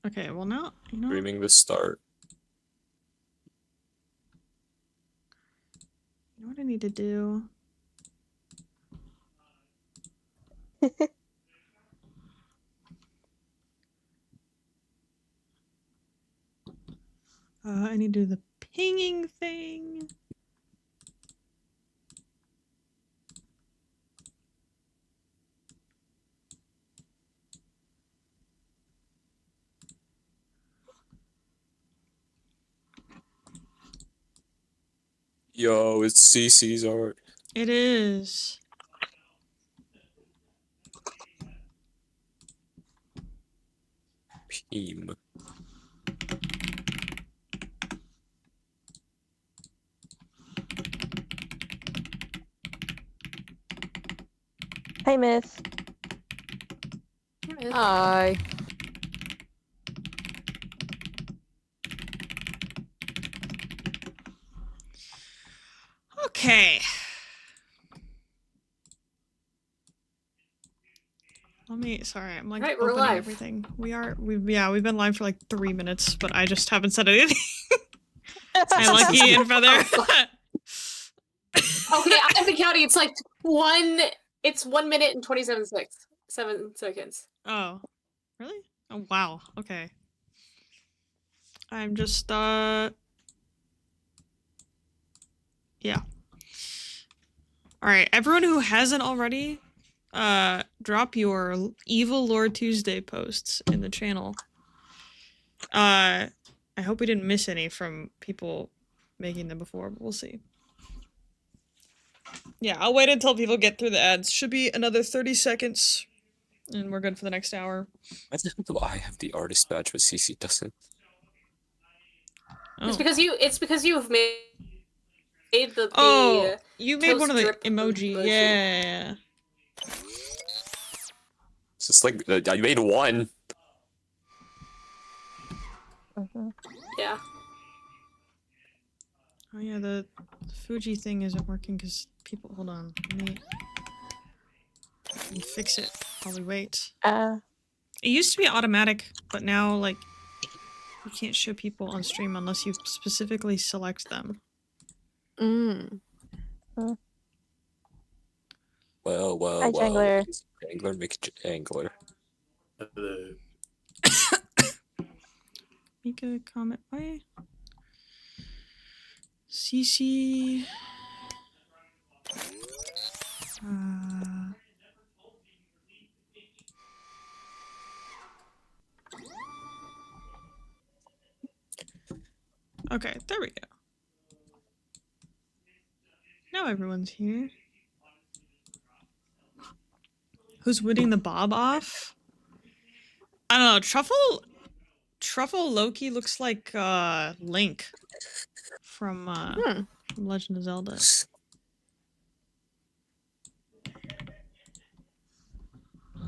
Okay, well now, you know. Dreaming the start. You know what I need to do? I need to do the pinging thing. Yo, it's CC's art. It is. Peem. Hey, Miss. Hi. Okay. Sorry, I'm like Right, we're opening live. everything. We've been live for like 3 minutes, but I just haven't said anything. Hi, Lucky and Feather. Okay, I've been counting. It's like 1 minute and 27 seconds. Oh, really? Oh, wow. Okay. I'm just, yeah. Alright, everyone who hasn't already, drop your Evil Lord Tuesday posts in the channel. I hope we didn't miss any from people making them before, but we'll see. Yeah, I'll wait until people get through the ads. Should be another 30 seconds, and we're good for the next hour. Why the hell do I have the artist badge but CC doesn't? Oh. It's because you've made the you made one of the drip emoji. Yeah. It's just like I made one. Yeah. Oh yeah, the Fuji thing isn't working because people. Hold on, let me fix it while we wait. It used to be automatic, but now like you can't show people on stream unless you specifically select them. Well. Hi, Jangler. Jangler, McJangler. Make a comment. Why? CC. Okay, there we go. Now everyone's here. Who's winning the bob off? I don't know. Truffle Loki looks like Link from Legend of Zelda.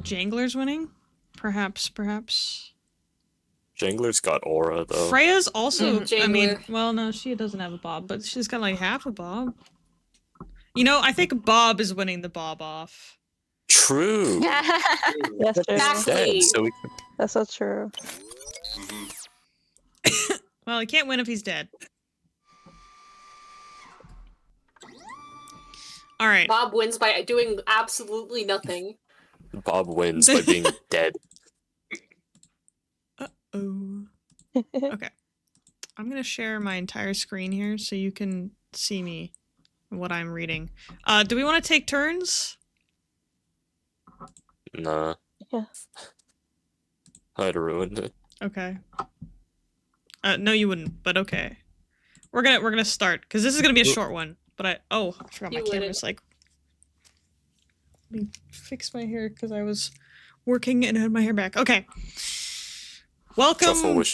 Jangler's winning? Perhaps. Jangler's got aura though. Freya's also I mean, Jangler. well no, she doesn't have a bob, but she's got like half a bob. You know, I think Bob is winning the bob off. True. Yes, true. Exactly. So That's so true. Well, he can't win if he's dead. Alright. Bob wins by doing absolutely nothing. Bob wins by being dead. Uh-oh. Okay. I'm gonna share my entire screen here so you can see me, what I'm reading. Do we want to take turns? Nah. Yeah. I'd ruined it. Okay. No you wouldn't, but okay. We're gonna start, because this is gonna be a short one, but I forgot my camera's like... Let me fix my hair, because I was working and had my hair back. Okay. Welcome to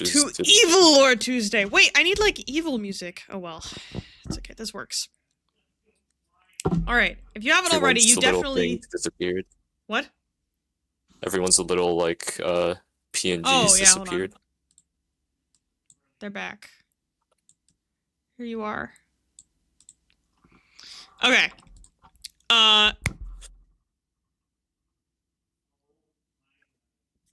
Evil Lord Tuesday. Wait, I need, like, evil music. Oh, well. It's okay, this works. Alright, if you haven't already, you definitely... disappeared. What? Everyone's a little, like, PNGs disappeared. Hold on. They're back. Here you are. Okay.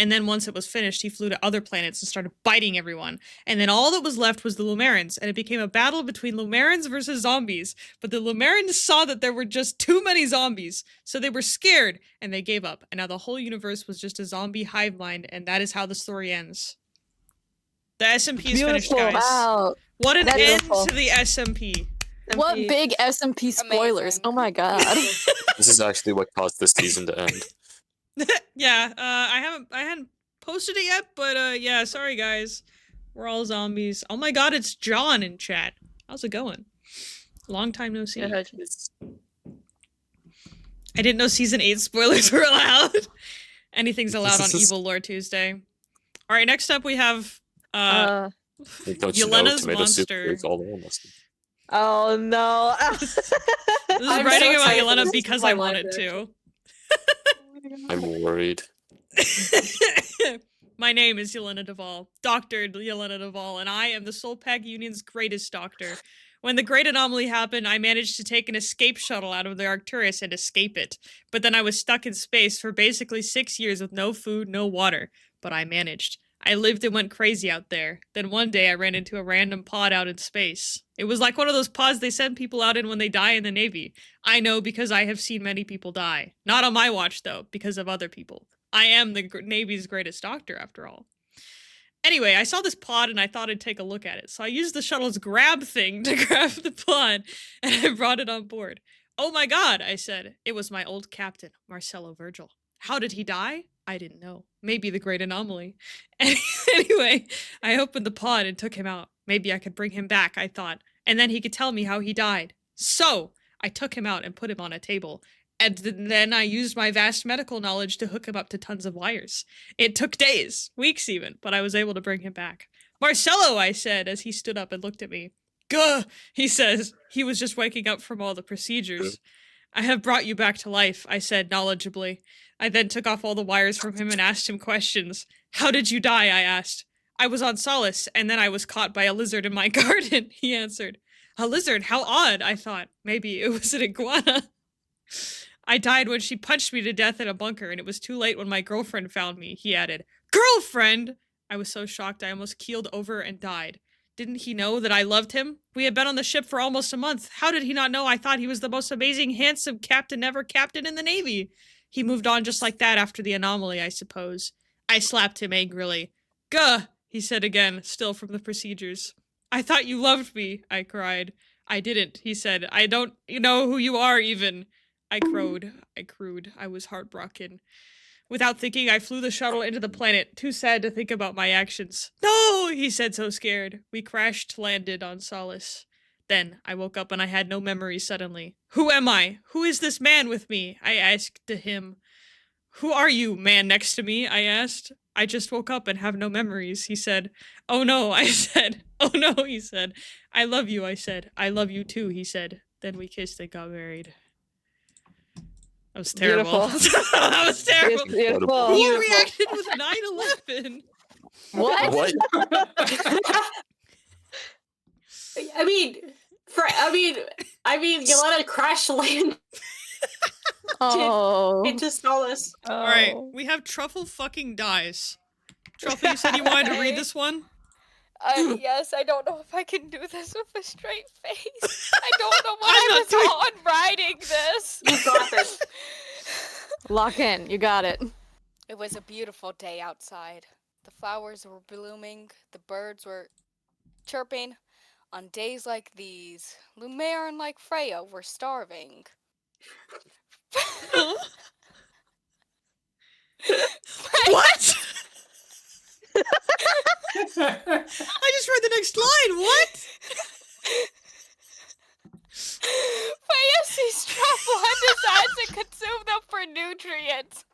And then once it was finished, he flew to other planets and started biting everyone. And then all that was left was the Lumerans, and it became a battle between Lumerans versus zombies. But the Lumerans saw that there were just too many zombies, so they were scared, and they gave up. And now the whole universe was just a zombie hive mind, and that is how the story ends. The SMP is finished, guys. Wow. What an That's end beautiful. to the SMP. What big SMP spoilers. Amazing. Oh my god. This is actually what caused this season to end. Yeah, I hadn't posted it yet, but yeah, sorry guys. We're all zombies. Oh my god, it's John in chat. How's it going? Long time no see. I didn't know season 8 spoilers were allowed. Anything's allowed on Evil Lore Tuesday. Alright, next up we have Don't you know, Yelena's tomato soup monster. is all around us. Oh no. This is I'm writing so about excited for Yelena this. because I I wanted wanted to. I'm worried. My name is Yelena Duvall, Dr. Yelena Duvall, and I am the Soul Pack Union's greatest doctor. When the Great Anomaly happened, I managed to take an escape shuttle out of the Arcturus and escape it. But then I was stuck in space for basically 6 years with no food, no water. But I managed. I lived and went crazy out there. Then one day I ran into a random pod out in space. It was like one of those pods they send people out in when they die in the Navy. I know because I have seen many people die. Not on my watch, though, because of other people. I am the Navy's greatest doctor, after all. Anyway, I saw this pod and I thought I'd take a look at it. So I used the shuttle's grab thing to grab the pod, and I brought it on board. Oh my god, I said. It was my old captain, Marcelo Virgil. How did he die? I didn't know. Maybe the Great Anomaly. Anyway, I opened the pod and took him out. Maybe I could bring him back, I thought. And then he could tell me how he died. So, I took him out and put him on a table. And then I used my vast medical knowledge to hook him up to tons of wires. It took days, weeks even, but I was able to bring him back. Marcelo, I said, as he stood up and looked at me. Gah, he says. He was just waking up from all the procedures. I have brought you back to life, I said knowledgeably. I then took off all the wires from him and asked him questions. How did you die? I asked. I was on Solace, and then I was caught by a lizard in my garden, he answered. A lizard? How odd, I thought. Maybe it was an iguana. I died when she punched me to death in a bunker, and it was too late when my girlfriend found me, he added. Girlfriend! I was so shocked I almost keeled over and died. Didn't he know that I loved him? We had been on the ship for almost a month. How did he not know I thought he was the most amazing, handsome captain ever captain in the Navy? He moved on just like that after the anomaly, I suppose. I slapped him angrily. Gah, he said again, still from the procedures. I thought you loved me, I cried. I didn't, he said. I don't know who you are, even. I crowed. I was heartbroken. Without thinking, I flew the shuttle into the planet, too sad to think about my actions. No, he said, so scared. We landed on Solace. Then, I woke up and I had no memories suddenly. Who am I? Who is this man with me? I asked to him. Who are you, man next to me? I asked. I just woke up and have no memories, he said. Oh no, I said. Oh no, he said. I love you, I said. I love you too, he said. Then we kissed and got married. That was terrible. That was terrible. Beautiful. Who reacted with 9/11? What? I mean, Yelena crash land Oh. into Solace. Alright, we have Truffle fucking dies. Truffle, you said you wanted to read this one? Yes, I don't know if I can do this with a straight face. I don't know what I was on writing this. You got this. Lock in. You got it. It was a beautiful day outside. The flowers were blooming, the birds were chirping. On days like these, Lumiere and like Freya were starving. What? I just read the next line. What? Freya sees Truffle and decides to consume them for nutrients.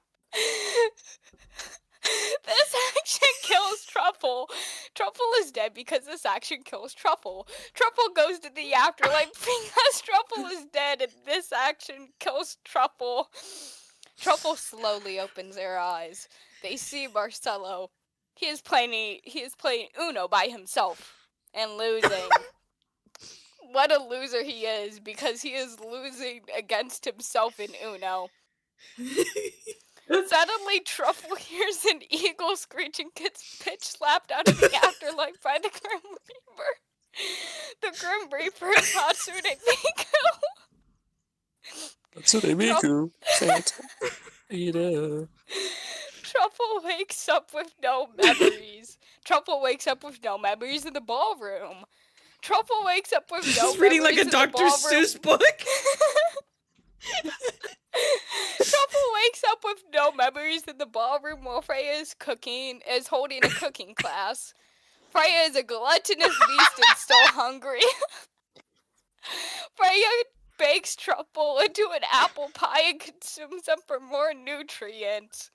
This action kills Truffle. Truffle is dead because this action kills Truffle. Truffle goes to the afterlife because Truffle is dead and this action kills Truffle. Truffle slowly opens their eyes. They see Marcelo. He is playing Uno by himself and losing. What a loser he is, because he is losing against himself in Uno. Suddenly, Truffle hears an eagle screech and gets pitch slapped out of the afterlife by the Grim Reaper. The Grim Reaper and Hatsune Miku. Hatsune Miku. Ida. Truffle wakes up with no memories. Truffle wakes up with no memories in the ballroom. Truffle wakes up with no She's reading like memories a in the Dr. ballroom. Seuss book. Truffle wakes up with no memories in the ballroom while Freya is holding a cooking class. Freya is a gluttonous beast and still hungry. Freya bakes Truffle into an apple pie and consumes them for more nutrients.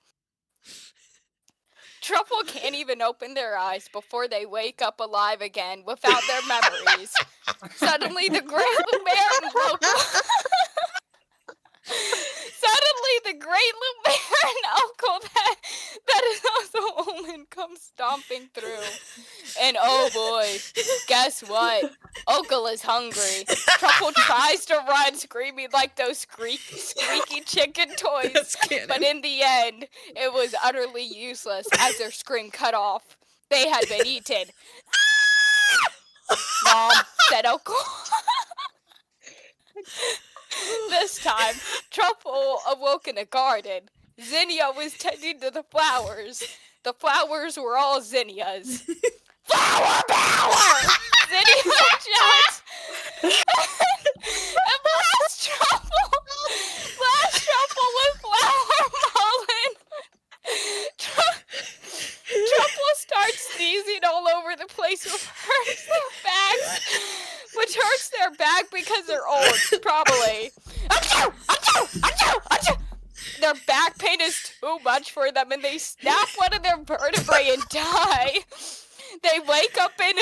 Truffle can't even open their eyes before they wake up alive again without their memories. Suddenly, the Great Lumaran woke up. Suddenly, the Great Lumaran uncle that is also Omen comes stomping through. And oh boy, guess what? Uncle is hungry. Truffle tries to run, screaming like those squeaky chicken toys. That's canon. But in the end, it was utterly useless as their scream cut off. They had been eaten. Mom, said Uncle. This time, Truffle awoke in a garden. Zinnia was tending to the flowers. The flowers were all Zinnia's. Flower power! Zinnia shouts. And blast Truffle with flower pollen. Truffle starts sneezing all over the place, which hurts their back because they're old, probably. Achoo! Achoo! Achoo! Achoo! Their back pain is too much for them, and they snap one of their vertebrae and die. They wake up in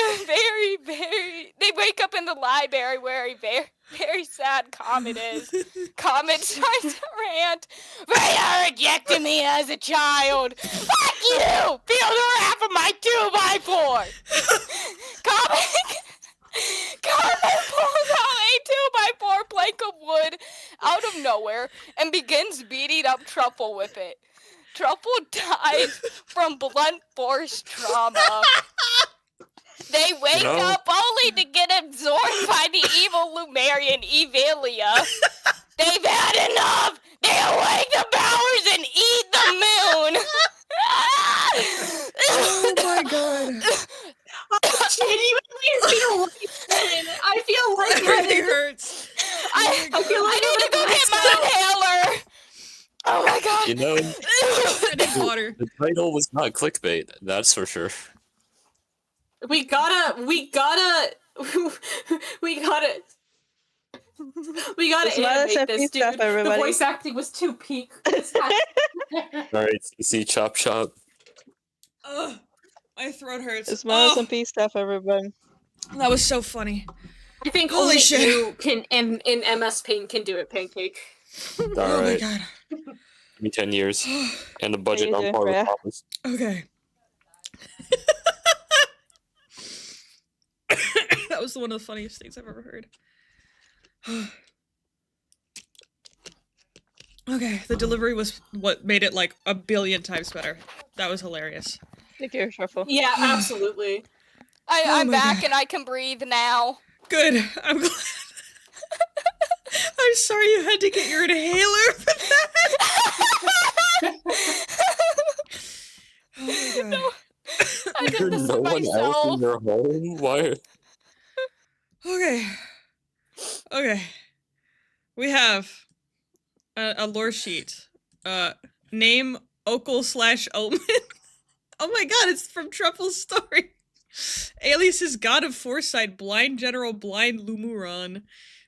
the library where a very sad Comet is. Comet starts to rant. Freya rejected me as a child. Fuck you! Feel the wrath of my 2x4. Comet pulls out a 2x4 plank of wood out of nowhere and begins beating up Truffle with it. Truffle dies from blunt force trauma. They wake up only to get absorbed by the evil Lumarian Evelia. They've had enough! They awake the powers and eat the moon! Oh my god. I genuinely feel like It really hurts. I need to go get my inhaler! Oh my god! You know, I need water. the title was not clickbait, that's for sure. we gotta animate this, dude. The voice acting was too peak. Alright, see Chop Chop. Ugh, my throat hurts. Smile some peace stuff, everyone. That was so funny. I think Holy only shit. you can in MS Paint can do it, Pancake. Oh my Alright, god. give me 10 years. And the budget you on doing, par with Freya? Papa's. Okay. That was one of the funniest things I've ever heard. Okay, the delivery was what made it like a billion times better. That was hilarious. Take care, Truffle. Yeah, absolutely. I'm my back God. and I can breathe now. Good. I'm glad. I'm sorry you had to get your inhaler for that. Oh my god. I did this No to one else in myself. your home? Why? Okay. Okay. We have a lore sheet. Name Okel/Omen. Oh my god, it's from Truffle's story. Alias is God of Foresight, Blind General Blind Lumuran.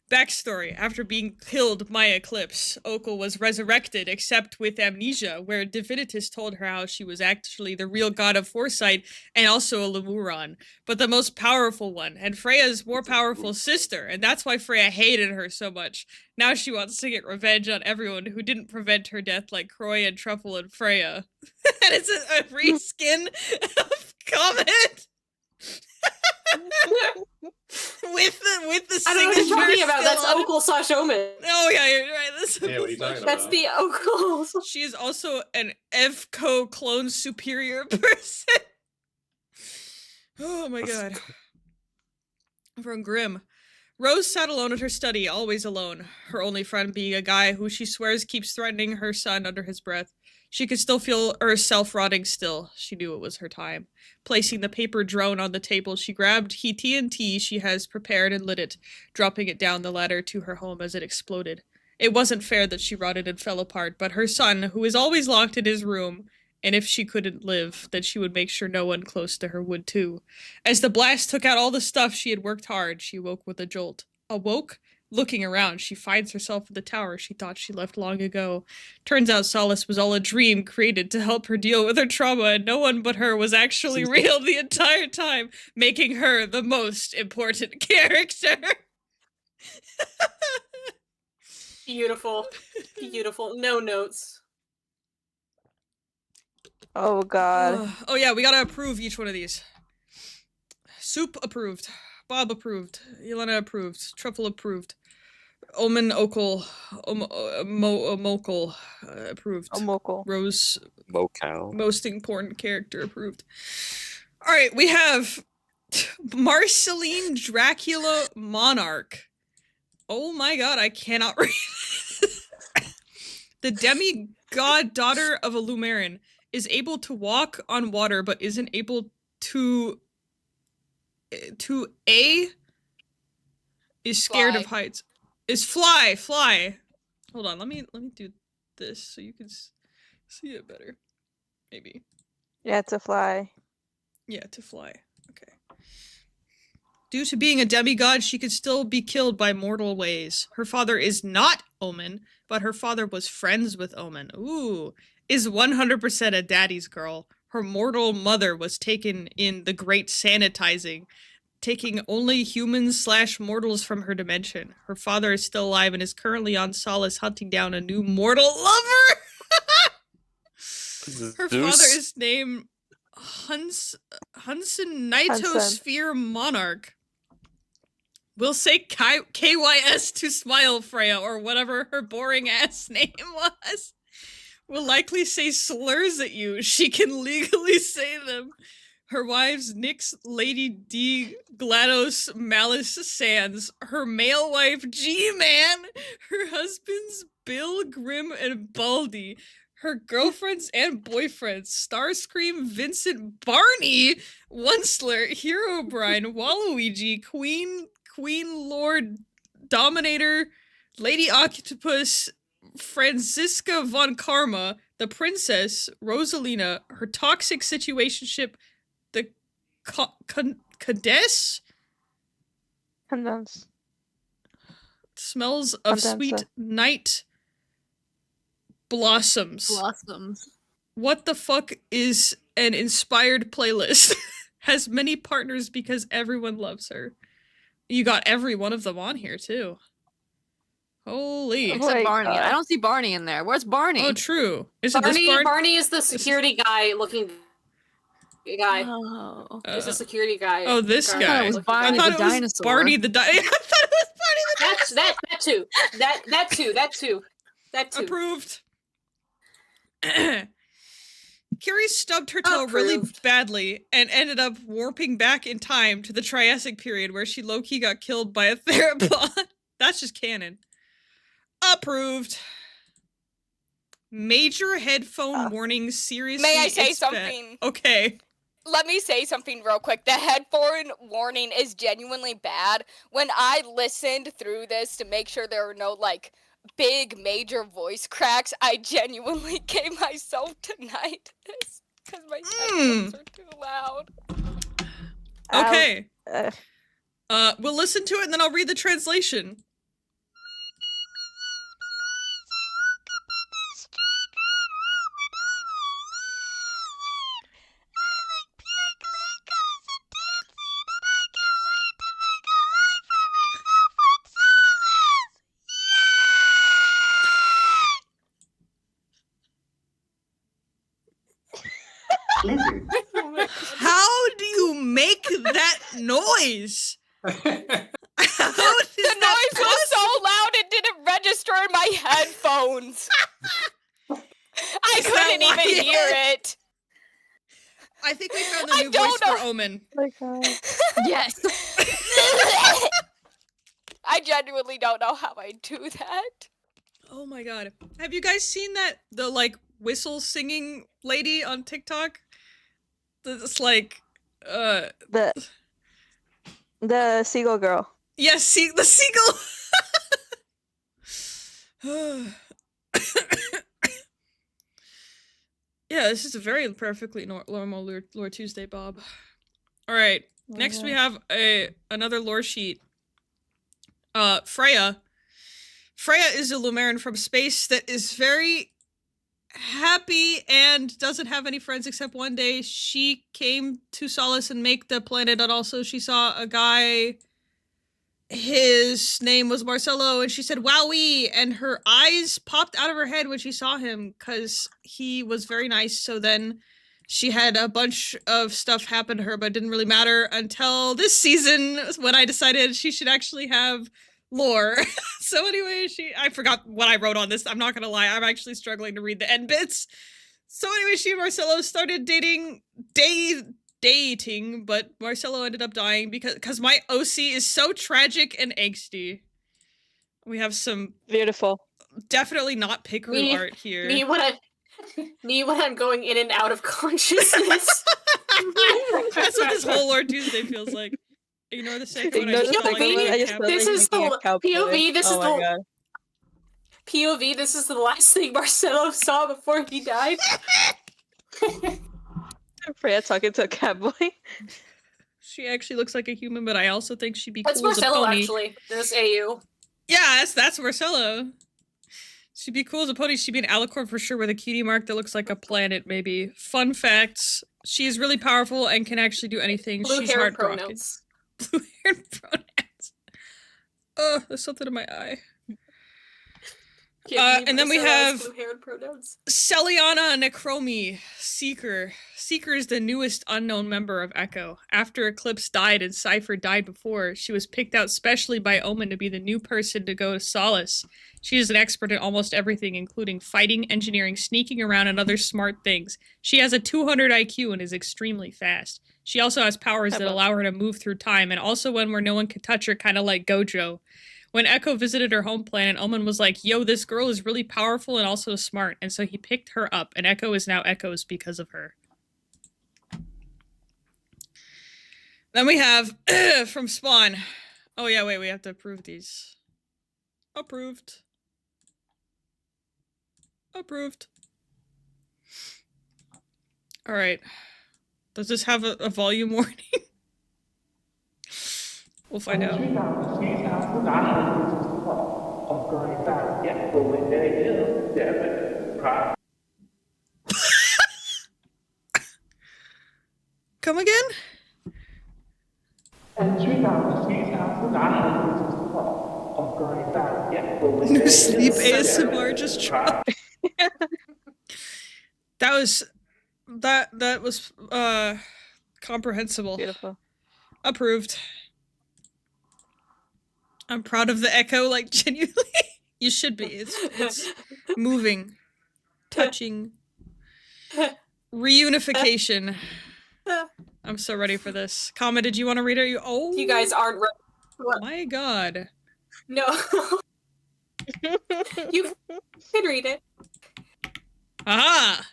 Backstory: after being killed by Eclipse, Okel was resurrected, except with amnesia, where Divinitas told her how she was actually the real God of Foresight and also a Lemuron, but the most powerful one, and Freya's more powerful sister, and that's why Freya hated her so much. Now she wants to get revenge on everyone who didn't prevent her death, like Croy and Truffle and Freya. And it's a reskin of Comet. with the I don't know what you're signature talking about. That's still on it. Okul/Omen. Oh yeah, you're right. Yeah, what are you talking That's about? the Okul. She is also an EVCO clone superior person. Oh my god. From Grimm. Rose sat alone at her study, always alone, her only friend being a guy who she swears keeps threatening her son under his breath. She could still feel herself rotting still. She knew it was her time. Placing the paper drone on the table, she grabbed TNT she has prepared and lit it, dropping it down the ladder to her home as it exploded. It wasn't fair that she rotted and fell apart, but her son, who is always locked in his room, and if she couldn't live, then she would make sure no one close to her would too. As the blast took out all the stuff she had worked hard, she woke with a jolt. Awoke? Looking around, she finds herself in the tower she thought she left long ago. Turns out Solace was all a dream created to help her deal with her trauma, and no one but her was actually real the entire time, making her the most important character. Beautiful. Beautiful. No notes. Oh god. Oh yeah, we gotta approve each one of these. Soup approved. Bob approved. Yelena approved. Truffle approved. Omen Okul. Mokul approved. Omokul. Rose, Mocal. most important character approved. Alright, we have Marceline Dracula Monarch. Oh my god, I cannot read. The demigod daughter of a Lumeran is able to walk on water but isn't able to is scared of Fly. heights. Is fly. Hold on, let me do this so you can see it better. Maybe. Yeah, to fly. Yeah, to fly. Okay. Due to being a demigod, she could still be killed by mortal ways. Her father is not Omen, but her father was friends with Omen. Ooh. Is 100% a daddy's girl. Her mortal mother was taken in the Great Sanitizing, taking only humans/mortals from her dimension. Her father is still alive and is currently on Solace hunting down a new mortal lover! Her father is named Hunson Nitosphere Monarch. We'll say KYS to smile, Freya, or whatever her boring ass name was. Will likely say slurs at you. She can legally say them. Her wives, Nyx, Lady D, GLaDOS, Malice Sands. Her male wife, G-Man. Her husbands, Bill, Grimm, and Baldy. Her girlfriends and boyfriends, Starscream, Vincent, Barney, Onceler, Herobrine, Waluigi, Queen Lord, Dominator, Lady Octopus, Franziska von Karma, the Princess, Rosalina, her toxic situationship, the Cadess? Condense. Smells of Condensa. sweet night blossoms. What the fuck is an inspired playlist? Has many partners because everyone loves her. You got every one of them on here, too. Holy. Oh my Except Barney. God. I don't see Barney in there. Where's Barney? Oh, true. Is it this Barney, Barney? Barney is the security guy looking guy. Oh. He's a security guy. Oh, this guy. guy. it was Looking Barney guy. I the thought it was dinosaur. Barney the dinosaur. I thought it was Barney the dinosaur. That too. Approved. Curie stubbed her toe really Approved. badly and ended up warping back in time to the Triassic period where she low-key got killed by a theropod. That's just canon. Approved. Major headphone warning seriously May I say expect- something? Okay. Let me say something real quick. The headphone warning is genuinely bad. When I listened through this to make sure there were no, like, big major voice cracks, I genuinely gave myself tinnitus because my headphones are too loud. Okay. Uh, We'll listen to it and then I'll read the translation. How do you make that noise? How is The that noise was so loud it didn't register in my headphones. I Is that couldn't why even hear it. I think we found the I new don't voice know. for Omen. Oh my god. Yes. I genuinely don't know how I do that. Oh my god. Have you guys seen the like whistle singing lady on TikTok? It's like The seagull girl. yes, the seagull. Yeah, this is a very perfectly normal lore Tuesday, Bob. All right, next we have another lore sheet. Freya. Freya is a Lumeran from space that is very happy and doesn't have any friends except one day she came to Solace and make the planet, and also she saw a guy. His name was Marcelo, and she said "Wowee," and her eyes popped out of her head when she saw him because he was very nice. So then she had a bunch of stuff happen to her, but it didn't really matter until this season when I decided she should actually have lore. So anyway, I forgot what I wrote on this. I'm not gonna lie, I'm actually struggling to read the end bits. So anyway, she and Marcelo started dating, but Marcelo ended up dying because my OC is so tragic and angsty. We have some Beautiful. definitely not Pikachu art here. Me when I'm going in and out of consciousness. That's what this whole Lord Tuesday feels like. Ignore the second one. Ignore the I second one, I just felt This like is making a the cowboy. POV, this is Oh my the- god. POV, this is the last thing Marcelo saw before he died. Freya talking to a cowboy. She actually looks like a human, but I also think she'd be That's cool as a Marcelo, pony. actually. This AU. Yeah, that's Marcelo. She'd be cool as a pony. She'd be an alicorn for sure with a cutie mark that looks like a planet, maybe. Fun facts. She is really powerful and can actually do anything. Blue She's hair hard pronouns. Blue hair pronouns. Oh, there's something in my eye. And then we have blue-haired pronouns. Celiana Necromi, Seeker. Seeker is the newest unknown member of Echo. After Eclipse died and Cypher died before, she was picked out specially by Omen to be the new person to go to Solace. She is an expert in almost everything, including fighting, engineering, sneaking around, and other smart things. She has a 200 IQ and is extremely fast. She also has powers that allow her to move through time, and also one where no one can touch her, kind of like Gojo. When Echo visited her home planet, Omen was like, yo, this girl is really powerful and also smart, and so he picked her up, and Echo is now Echo's because of her. Then we have, from Spawn. Oh yeah, wait, we have to approve these. Approved. Approved. Alright. Does this have a volume warning? We'll find out. Come again? New sleep ASMR just dropped. That was comprehensible. Beautiful. Approved. I'm proud of the Echo, like genuinely. You should be. It's moving, touching, reunification. I'm so ready for this. Kama, did you want to read it? You guys aren't ready. What? My god. No. You can read it. Aha!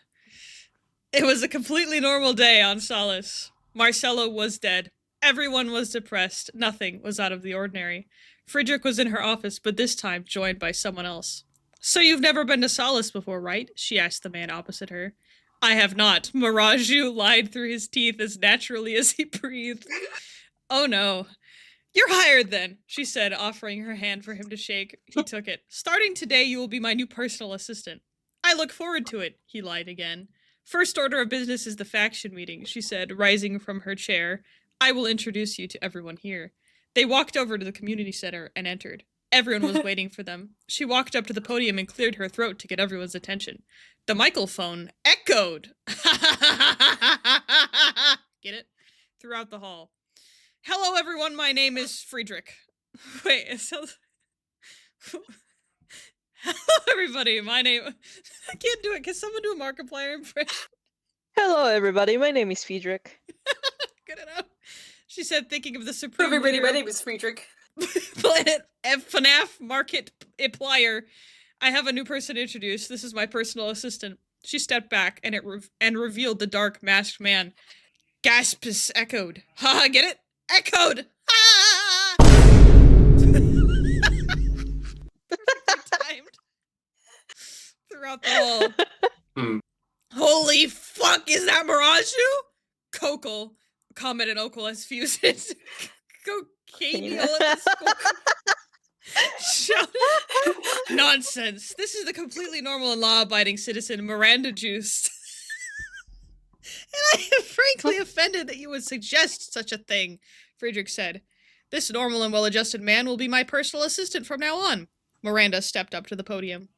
It was a completely normal day on Solace. Marcelo was dead. Everyone was depressed. Nothing was out of the ordinary. Friedrich was in her office, but this time joined by someone else. So you've never been to Solace before, right? She asked the man opposite her. I have not. Miraju lied through his teeth as naturally as he breathed. Oh no. You're hired then, she said, offering her hand for him to shake. He took it. Starting today, you will be my new personal assistant. I look forward to it, he lied again. First order of business is the faction meeting, she said, rising from her chair. I will introduce you to everyone here. They walked over to the community center and entered. Everyone was waiting for them. She walked up to the podium and cleared her throat to get everyone's attention. The microphone echoed. Get it? throughout the hall. Hello, everyone. My name is Friedrich. Wait, it sounds... Hello, everybody. My name... I can't do it. Can someone do a Markiplier impression? Hello, everybody. My name is Friedrich. Good enough. She said, thinking of the supreme Everybody, leader my name is Friedrich. Planet FNAF Markiplier. I have a new person to introduce. This is my personal assistant. She stepped back and revealed the dark masked man. Gasps echoed. Ha! Get it? Echoed. Ha! Perfectly timed. Throughout the hall. Holy fuck! Is that Miraju? Kokol commented Okul as fused into cocaine at the school. Shouted, nonsense. This is the completely normal and law-abiding citizen, Miranda Juice. And I am frankly offended that you would suggest such a thing, Friedrich said. This normal and well-adjusted man will be my personal assistant from now on. Miranda stepped up to the podium.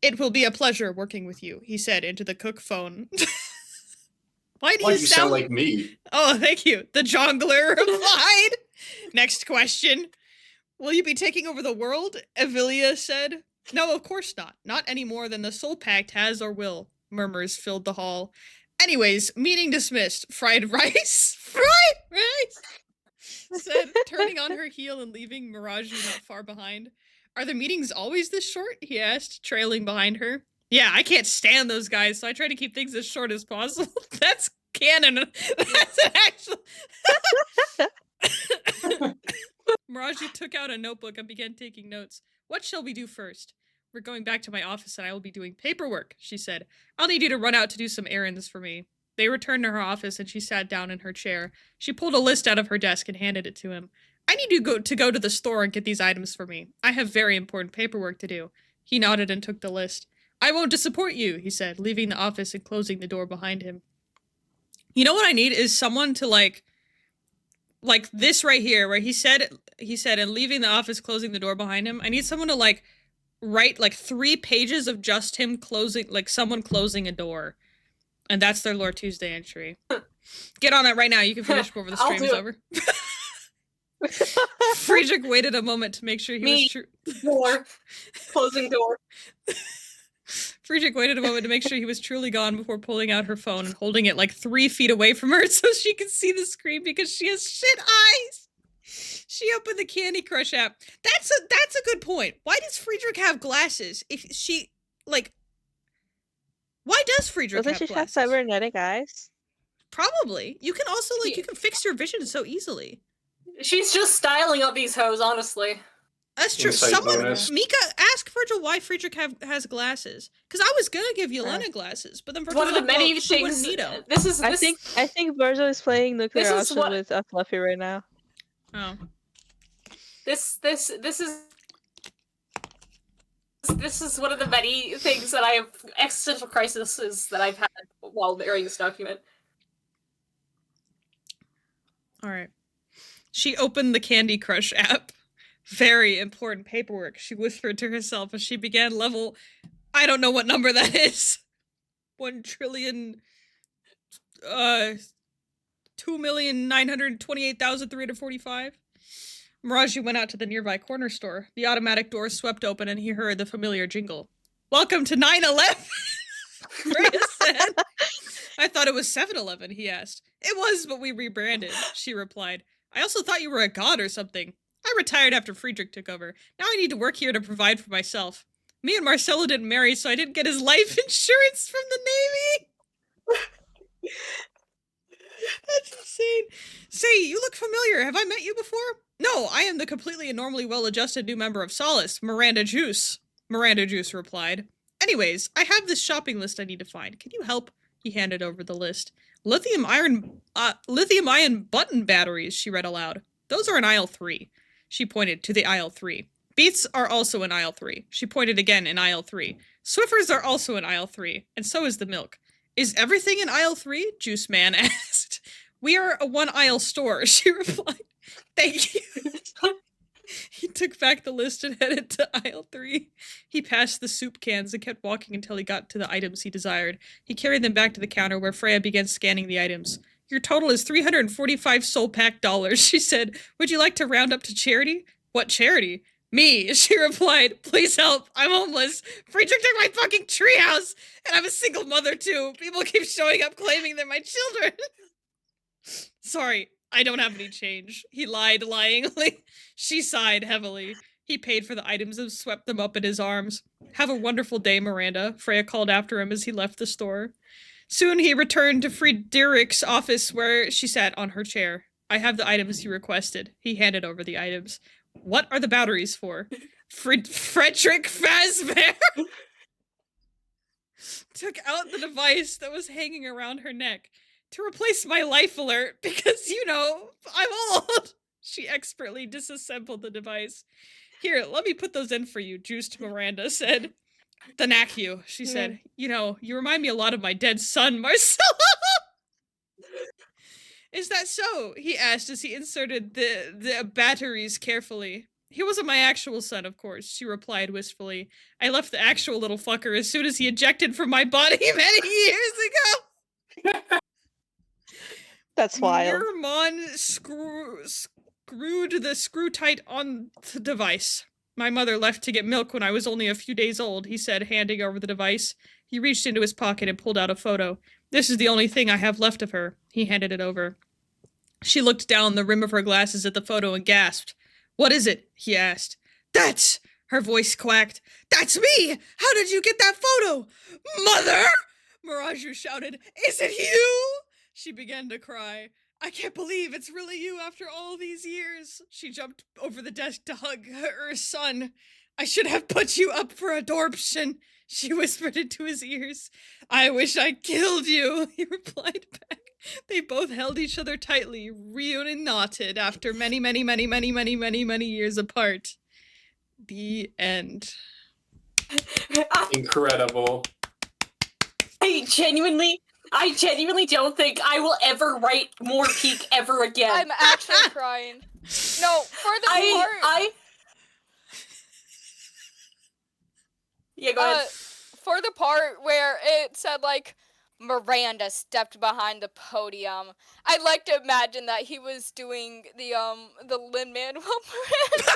It will be a pleasure working with you, he said into the cook phone. Why do you sound like me? Oh, thank you. The jongler replied. Next question. Will you be taking over the world? Evilia said. No, of course not. Not any more than the Soul Pact has or will. Murmurs filled the hall. Anyways, meeting dismissed. Fried rice? Fried rice? Said, turning on her heel and leaving Miraju not far behind. Are the meetings always this short? He asked, trailing behind her. Yeah, I can't stand those guys, so I try to keep things as short as possible. That's canon. That's an actual... Miraju took out a notebook and began taking notes. What shall we do first? We're going back to my office and I will be doing paperwork, she said. I'll need you to run out to do some errands for me. They returned to her office and she sat down in her chair. She pulled a list out of her desk and handed it to him. I need you to go to the store and get these items for me. I have very important paperwork to do. He nodded and took the list. I won't disappoint you, he said, leaving the office and closing the door behind him. You know what I need is someone to like this right here, where he said, and leaving the office, closing the door behind him. I need someone to like write like 3 pages of just him closing, like someone closing a door. And that's their Lore Tuesday entry. Get on that right now. You can finish before the stream is over. Friedrich waited a moment to make sure he was true. Door. Closing door. Friedrich waited a moment to make sure he was truly gone before pulling out her phone and holding it like 3 feet away from her so she could see the screen because she has shit eyes. She opened the Candy Crush app. That's a good point. Why does Friedrich have glasses? If she like, why does Friedrich Doesn't have she glasses? have cybernetic eyes? Probably. You can also like you can fix your vision so easily. She's just styling up these hoes, honestly. That's true. Insight Someone, bonus. Mika, ask Virgil why Friedrich has glasses. Because I was gonna give Yelena glasses, but then Virgil's One of the like, many well, she wouldn't things. need 'em. I think Virgil is playing Nuclear This is Option what- with Fluffy right now. Oh. This is one of the many things that I have existential crises that I've had while marrying this document. All right. She opened the Candy Crush app. Very important paperwork, she whispered to herself as she began level... I don't know what number that is. 1 trillion... 2,928,345. Miraju went out to the nearby corner store. The automatic door swept open and he heard the familiar jingle. Welcome to 9/11! Freya said. I thought it was 7-Eleven, he asked. It was, but we rebranded, she replied. I also thought you were a god or something. I retired after Friedrich took over. Now I need to work here to provide for myself. Me and Marcelo didn't marry, so I didn't get his life insurance from the Navy. That's insane. Say, you look familiar. Have I met you before? No, I am the completely and normally well-adjusted new member of Solace, Miranda Juice. Miranda Juice replied. Anyways, I have this shopping list I need to find. Can you help? He handed over the list. Lithium-ion button batteries, she read aloud. Those are in aisle 3. She pointed to the aisle 3. Beets are also in aisle 3. She pointed again in aisle 3. Swiffers are also in aisle 3, and so is the milk. Is everything in aisle 3? Juice Man asked. We are a one-aisle store, she replied. Thank you. He took back the list and headed to aisle 3. He passed the soup cans and kept walking until he got to the items he desired. He carried them back to the counter where Freya began scanning the items. Your total is 345 soul pack dollars. She said, would you like to round up to charity? What charity? Me, she replied. Please help. I'm homeless. Friedrich took my fucking treehouse. And I'm a single mother too. People keep showing up claiming they're my children. Sorry, I don't have any change. He lied lyingly. She sighed heavily. He paid for the items and swept them up in his arms. Have a wonderful day, Miranda, Freya called after him as he left the store. Soon he returned to Friedrich's office where she sat on her chair. I have the items you requested. He handed over the items. What are the batteries for? Frederick Fazbear took out the device that was hanging around her neck. To replace my life alert, because, you know, I'm old. She expertly disassembled the device. Here, let me put those in for you, juiced Miranda said. Thank you, she said. You know, you remind me a lot of my dead son, Marcelo. Is that so? He asked as he inserted the batteries carefully. He wasn't my actual son, of course, she replied wistfully. I left the actual little fucker as soon as he ejected from my body many years ago. That's wild. Nirmon screwed the screw tight on the device. My mother left to get milk when I was only a few days old, he said, handing over the device. He reached into his pocket and pulled out a photo. This is the only thing I have left of her. He handed it over. She looked down the rim of her glasses at the photo and gasped. What is it? He asked. That's... Her voice quacked. That's me! How did you get that photo? Mother! Miraju shouted. Is it you? She began to cry. I can't believe it's really you after all these years. She jumped over the desk to hug her son. I should have put you up for adoption, she whispered into his ears. I wish I killed you, he replied back. They both held each other tightly, reunited after many years apart. The end. Incredible. I genuinely don't think I will ever write More Peak ever again. I'm actually crying. No, for the part... Yeah, go ahead. For the part where it said, like, Miranda stepped behind the podium, I'd like to imagine that he was doing the Lin-Manuel Miranda.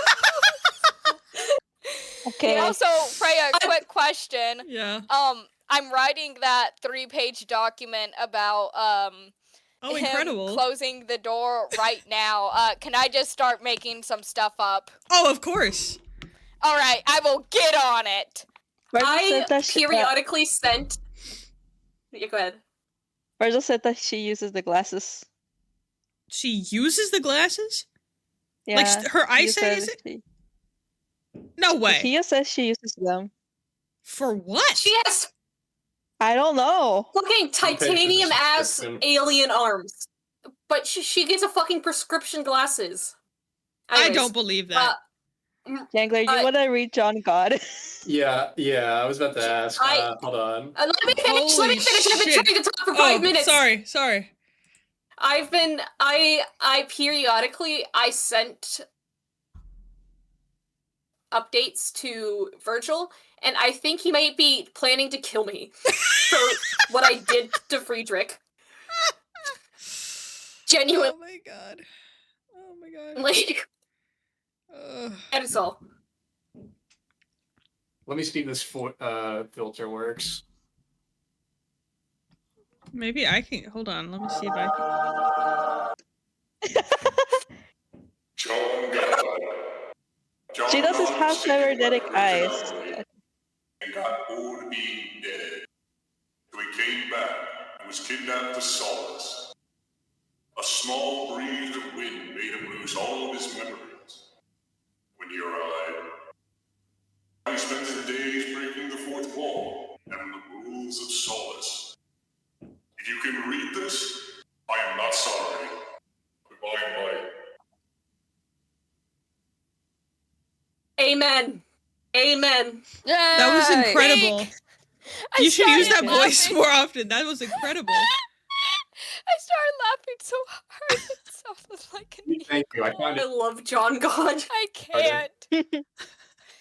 Okay. And also, Freya, quick question. Yeah. I'm writing that 3-page document about him incredible. closing the door right now. Can I just start making some stuff up? Oh, of course. All right, I will get on it. I periodically sent... Yeah, go ahead. Virgil said that she uses the glasses. She uses the glasses? Yeah. Like, her eyesight is it? No way. Kia says she uses them. For what? She has I don't know. fucking titanium-ass alien arms. But she gets a fucking prescription glasses. Anyways, I don't believe that. Jangler, you want to read John God? Yeah, I was about to ask. Hold on. let me finish. Holy I've been shit. trying to talk for 5 minutes. Sorry. I periodically sent updates to Virgil, and I think he might be planning to kill me for what I did to Friedrich. Genuine. Oh my god. Like, that is all. Let me see if this filter works. Maybe I can... Hold on, let me see if I can... She doesn't have cybernetic eyes. And got bored of being dead. So he came back and was kidnapped to Solace. A small breeze of wind made him lose all of his memories. When he arrived, he spent his days breaking the fourth wall and the rules of Solace. If you can read this, I am not sorry. Goodbye. Amen. That was incredible. You should use that started voice laughing. more often. That was incredible. I started laughing so hard. It sounded like an Thank you. I found I it. love John God. I can't.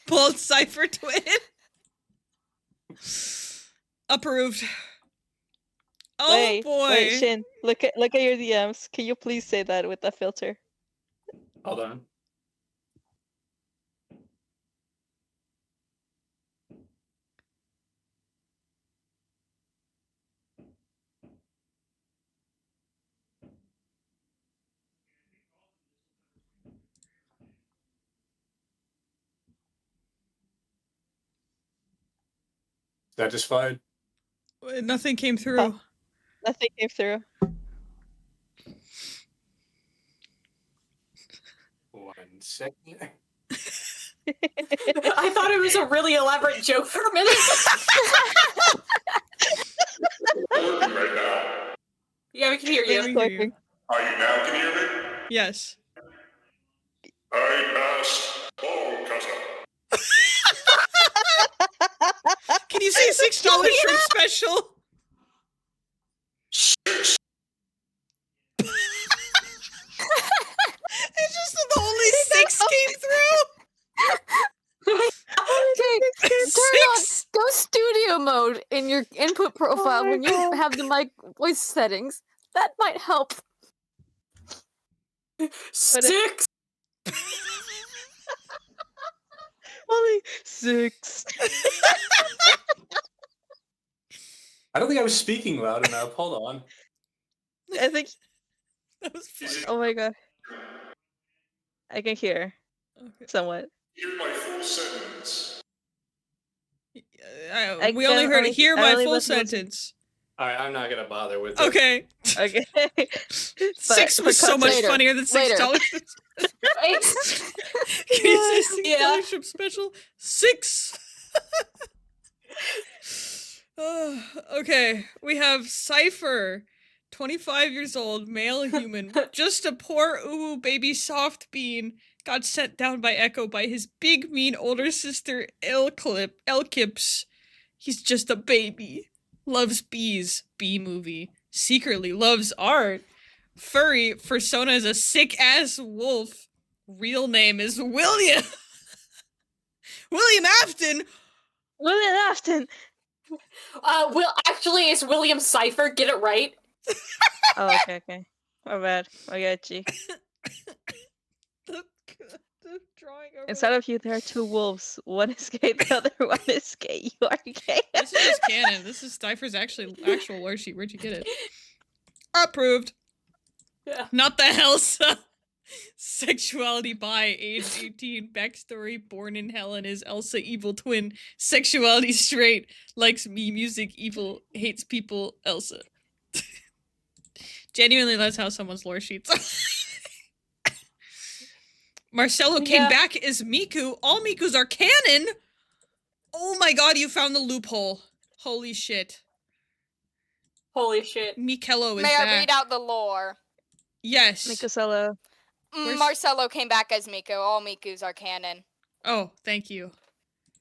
Both Cypher Twin. Approved. Oh wait, boy. Wait, Shin, look at your DMs. Can you please say that with that filter? Hold on. Satisfied? Nothing came through. Nothing came through. 1 second. I thought it was a really elaborate joke for a minute. Right now. Yeah, we can hear Yeah, we you. can hear you. Are you now can hear me? Yes. I passed ball cutter. Can you say $6 shrimp special? Six. It's just that the only 6 came through. Okay, turn on 6. go studio mode in your input profile my when you God. have the mic voice settings. That might help. 6. Only 6. I don't think I was speaking loud enough. Hold on. I think. That was funny. Oh my god. I can hear Okay. Hear somewhat. my full sentence. We only can heard only- hear I my only full listened to- sentence. Alright, I'm not gonna bother with it. Okay. Okay. 6 was so much later. funnier than $6. Later. Can you say $6 Yeah. shrimp special? 6. Okay, we have Cypher, 25 years old, male human, just a poor ooh baby soft bean, got sent down by Echo by his big mean older sister Elkips. He's just a baby. Loves bees, bee movie. Secretly loves art. Furry, persona is a sick ass wolf. Real name is William. William Afton. William Afton. Will actually it's William Cypher. Get it right. Oh, okay. My bad. I got you. The drawing over Inside of you, there are 2 wolves. One is gay, the other one is gay. You are gay. This is just canon. This is Cypher's actual lore sheet. Where'd you get it? Approved. Yeah. Not the Elsa. Sexuality bi, age 18, backstory, born in hell and is Elsa evil twin. Sexuality straight, likes me music, evil, hates people, Elsa. Genuinely, that's how someone's lore sheets. Marcelo came Yeah. back as Miku. All Mikus are canon. Oh my god, you found the loophole. Holy shit. Holy shit. Mikello is May I back. read out the lore? Yes. Mikosella. Where's- Marcelo came back as Miku. All Mikus are canon. Oh, thank you.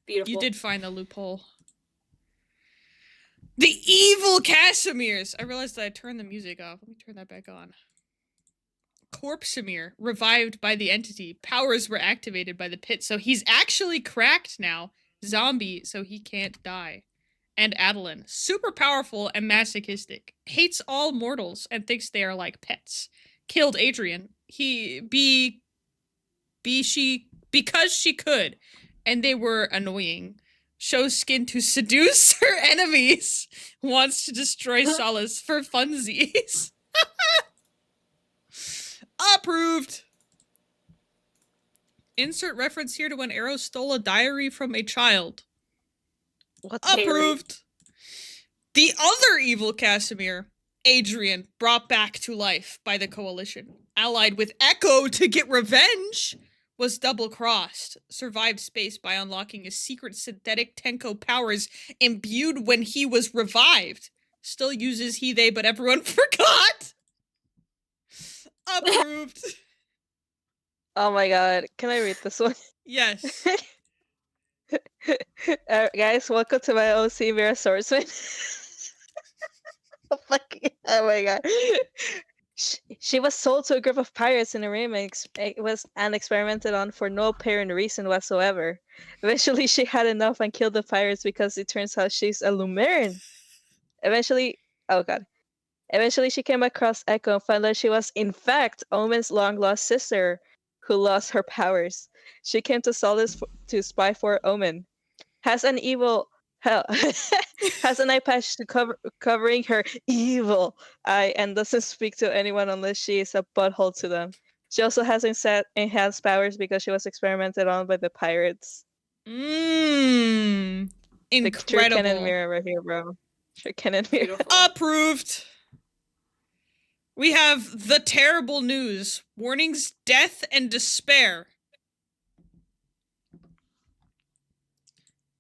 Beautiful. You did find the loophole. The evil Casimirs! I realized that I turned the music off. Let me turn that back on. Corpsemir, revived by the entity. Powers were activated by the pit, so he's actually cracked now. Zombie, so he can't die. And Adeline, super powerful and masochistic. Hates all mortals and thinks they are like pets. Killed Adrian. Because she could, and they were annoying. Shows skin to seduce her enemies. Wants to destroy Solace for funsies. Approved. Insert reference here to when Arrow stole a diary from a child. What the Approved. The other evil Casimir, Adrian, brought back to life by the Coalition, allied with Echo to get revenge, was double-crossed, survived space by unlocking his secret synthetic Tenko powers imbued when he was revived. Still uses he, they, but everyone forgot! Approved. Oh my god. Can I read this one? Yes. Guys, welcome to my OC Vera Swordsman. Oh my god. She was sold to a group of pirates in a remix. It was experimented on for no apparent reason whatsoever. Eventually, she had enough and killed the pirates because it turns out she's a Lumeran. Eventually, oh god. Eventually, she came across Echo and found out she was, in fact, Omen's long-lost sister who lost her powers. She came to Solace to spy for Omen. Has an eye patch covering her evil eye and doesn't speak to anyone unless she is a butthole to them. She also has enhanced powers because she was experimented on by the pirates. Incredible. The true canon mirror right here, bro. True canon mirror. Beautiful. Approved. We have the terrible news. Warnings, death, and despair.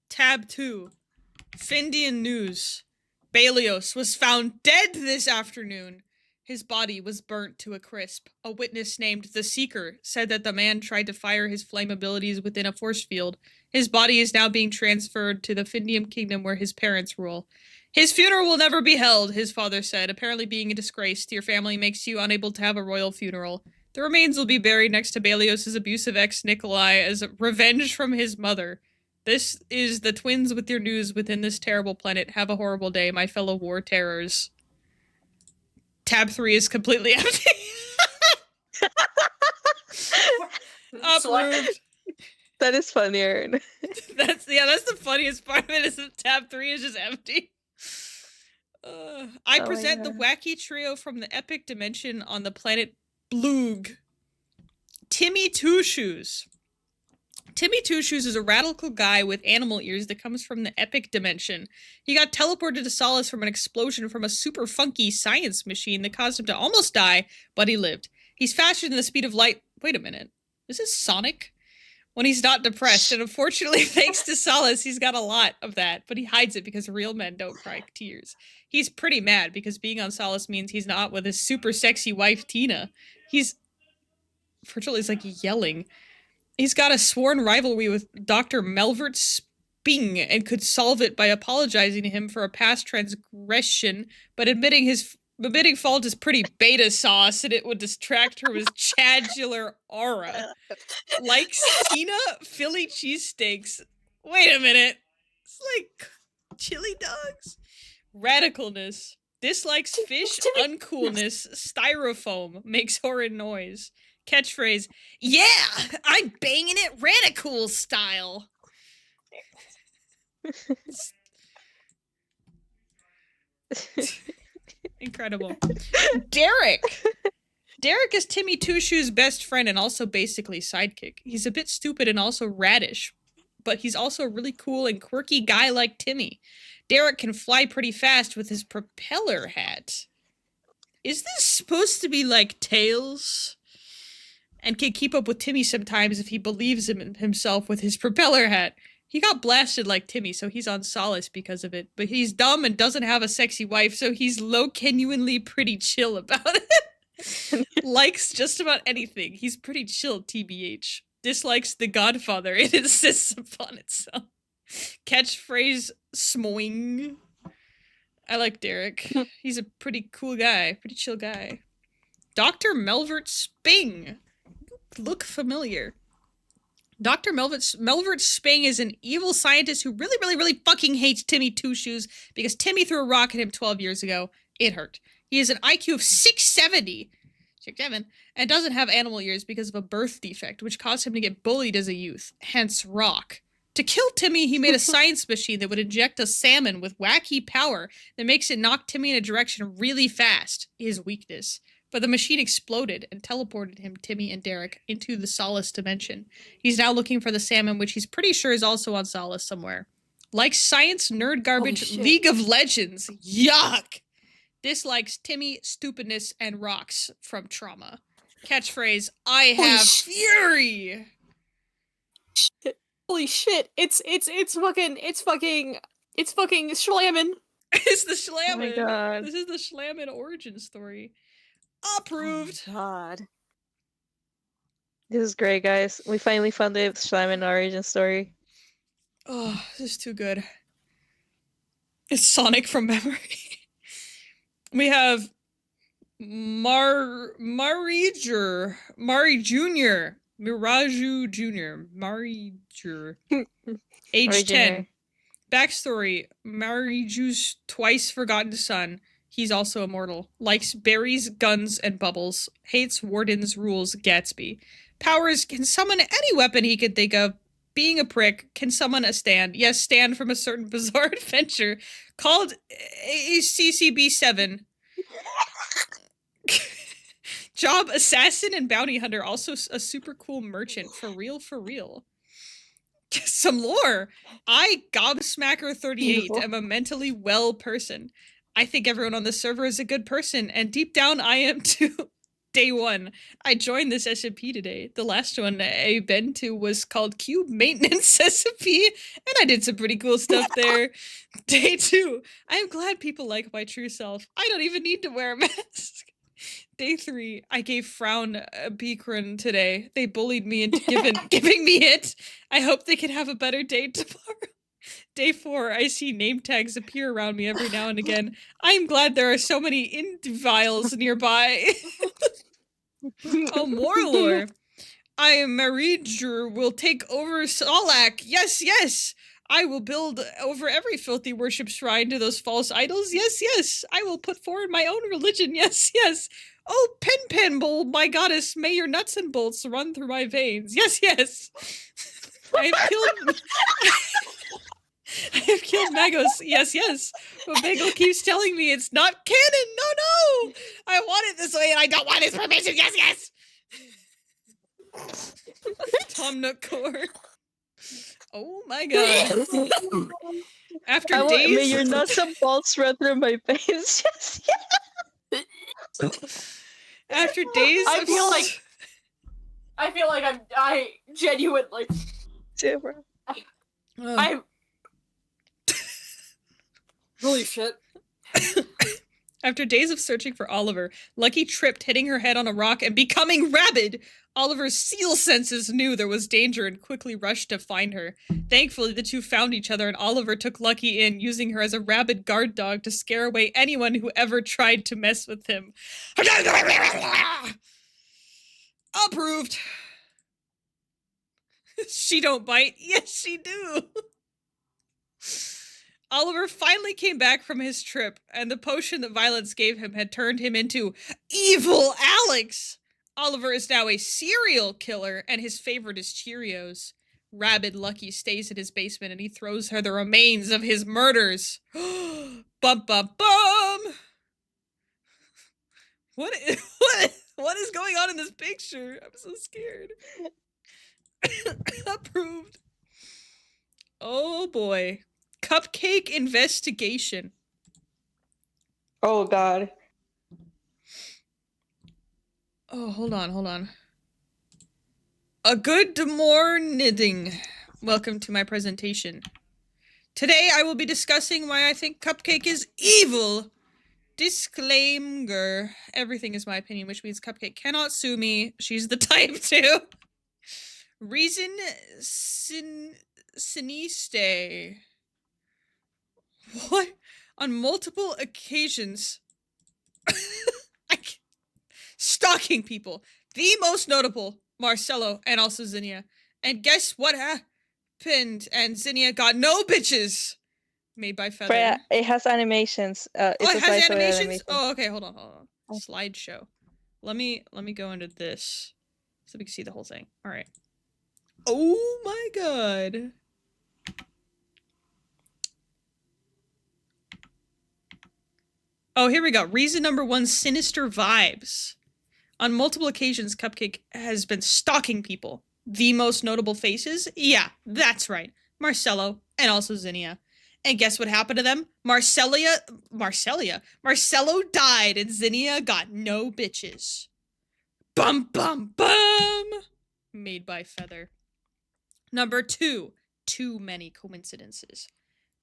Tab 2. Findian news. Balios was found dead this afternoon. His body was burnt to a crisp. A witness named The Seeker said that the man tried to fire his flame abilities within a force field. His body is now being transferred to the Findium Kingdom where his parents rule. His funeral will never be held, his father said, apparently being a disgrace to your family makes you unable to have a royal funeral. The remains will be buried next to Balios' abusive ex Nikolai as revenge from his mother. This is the twins with your news within this terrible planet. Have a horrible day, my fellow war terrors. Tab 3 is completely empty. Approved. That is funnier. That's the funniest part of it is that tab 3 is just empty. I present the wacky trio from the epic dimension on the planet Bloog. Timmy Two Shoes. Timmy Two Shoes is a radical guy with animal ears that comes from the epic dimension. He got teleported to Solace from an explosion from a super funky science machine that caused him to almost die, but he lived. He's faster than the speed of light. Wait a minute. This is Sonic? When he's not depressed, and unfortunately, thanks to Solace, he's got a lot of that, but he hides it because real men don't cry tears. He's pretty mad because being on Solace means he's not with his super sexy wife, Tina. Virtually, he's like yelling. He's got a sworn rivalry with Dr. Melvert Sping and could solve it by apologizing to him for a past transgression, but admitting fault is pretty beta sauce and it would distract her with chadular aura. Likes Tina Philly cheesesteaks. Wait a minute. It's like chili dogs. Radicalness. Dislikes fish, uncoolness, styrofoam, makes horrid noise. Catchphrase, yeah, I'm banging it radical style. Incredible. Derek is Timmy Two Shoes' best friend and also basically sidekick. He's a bit stupid and also radish, but he's also a really cool and quirky guy like Timmy. Derek can fly pretty fast with his propeller hat. Is this supposed to be like Tails? And can keep up with Timmy sometimes if he believes in himself with his propeller hat. He got blasted like Timmy, so he's on Solace because of it. But he's dumb and doesn't have a sexy wife, so he's genuinely pretty chill about it. Likes just about anything. He's pretty chill, TBH. Dislikes The Godfather. It insists upon itself. Catchphrase, smoing. I like Derek. He's a pretty cool guy. Pretty chill guy. Dr. Melvert Sping. Look familiar. Dr. Melvert Sping is an evil scientist who really fucking hates Timmy Two Shoes because Timmy threw a rock at him 12 years ago. It hurt. He has an IQ of 670 and doesn't have animal ears because of a birth defect, which caused him to get bullied as a youth, hence rock. To kill Timmy, he made a science machine that would inject a salmon with wacky power that makes it knock Timmy in a direction really fast, his weakness. But the machine exploded and teleported him, Timmy, and Derek into the Solace dimension. He's now looking for the salmon, which he's pretty sure is also on Solace somewhere. Likes science, nerd garbage, League of Legends. Yuck! Dislikes Timmy, stupidness, and rocks from Trauma. Catchphrase, I have fury! Holy shit! It's fucking Schlammin. It's the Schlammin. Oh my god. This is the Schlammin origin story. Approved. Oh God. This is great, guys. We finally found the Schleiman origin story. Oh, this is too good. It's Sonic from memory. We have Mari Jr. Miraju Jr. Mari Jr. Age 10. Backstory. Mariju's twice forgotten son. He's also immortal. Likes berries, guns, and bubbles. Hates Warden's rules, Gatsby. Powers can summon any weapon he could think of. Being a prick, can summon a stand. Yes, stand from a certain bizarre adventure called CCB7. Job assassin and bounty hunter, also a super cool merchant. For real, for real. Some lore. I, Gobsmacker38, am a mentally well person. I think everyone on the server is a good person, and deep down I am too. Day 1. I joined this SMP today. The last one I've been to was called Cube Maintenance SMP, and I did some pretty cool stuff there. Day 2. I am glad people like my true self. I don't even need to wear a mask. Day 3. I gave Frown a Beacron today. They bullied me into giving me it. I hope they can have a better day tomorrow. Day 4, I see name tags appear around me every now and again. I'm glad there are so many Indiviles nearby. Oh, more lore. I am Maridjur will take over Solak. Yes, yes. I will build over every filthy worship shrine to those false idols. Yes, yes. I will put forward my own religion. Yes, yes. Oh, Penbowl, my goddess, may your nuts and bolts run through my veins. Yes, yes. I have killed... I have killed Magos. Yes, yes. But Bagel keeps telling me it's not canon. No, no. I want it this way and I don't want his permission. Yes, yes. Tom Nook Core. Oh my god. After days... May your nuts and bolts run through my veins. Yes, yes. After days I feel like I genuinely... I holy shit. After days of searching for Oliver, Lucky tripped, hitting her head on a rock and becoming rabid. Oliver's seal senses knew there was danger and quickly rushed to find her. Thankfully, the two found each other and Oliver took Lucky in, using her as a rabid guard dog to scare away anyone who ever tried to mess with him. Approved. She don't bite. Yes, she do. Oliver finally came back from his trip, and the potion that Violence gave him had turned him into Evil Alex! Oliver is now a serial killer, and his favorite is Cheerios. Rabid Lucky stays in his basement, and he throws her the remains of his murders. Bum bum bum! What is going on in this picture? I'm so scared. Approved. Oh boy. Cupcake investigation. Oh god. Oh, hold on. A good morning. Welcome to my presentation. Today I will be discussing why I think Cupcake is evil. Disclaimer. Everything is my opinion, which means Cupcake cannot sue me. She's the type to. Reason siniste. What? On multiple occasions. Stalking people. The most notable, Marcelo and also Zinnia. And guess what happened? And Zinnia got no bitches. Made by Feather. Freya, it has animations. It has animations? Oh, okay, hold on. Slideshow. Let me go into this so we can see the whole thing. All right. Oh my god. Oh, here we go. Reason number 1, sinister vibes. On multiple occasions, Cupcake has been stalking people. The most notable faces? Yeah, that's right. Marcelo and also Zinnia. And guess what happened to them? Marcelo died and Zinnia got no bitches. Bum bum bum! Made by Feather. Number 2, too many coincidences.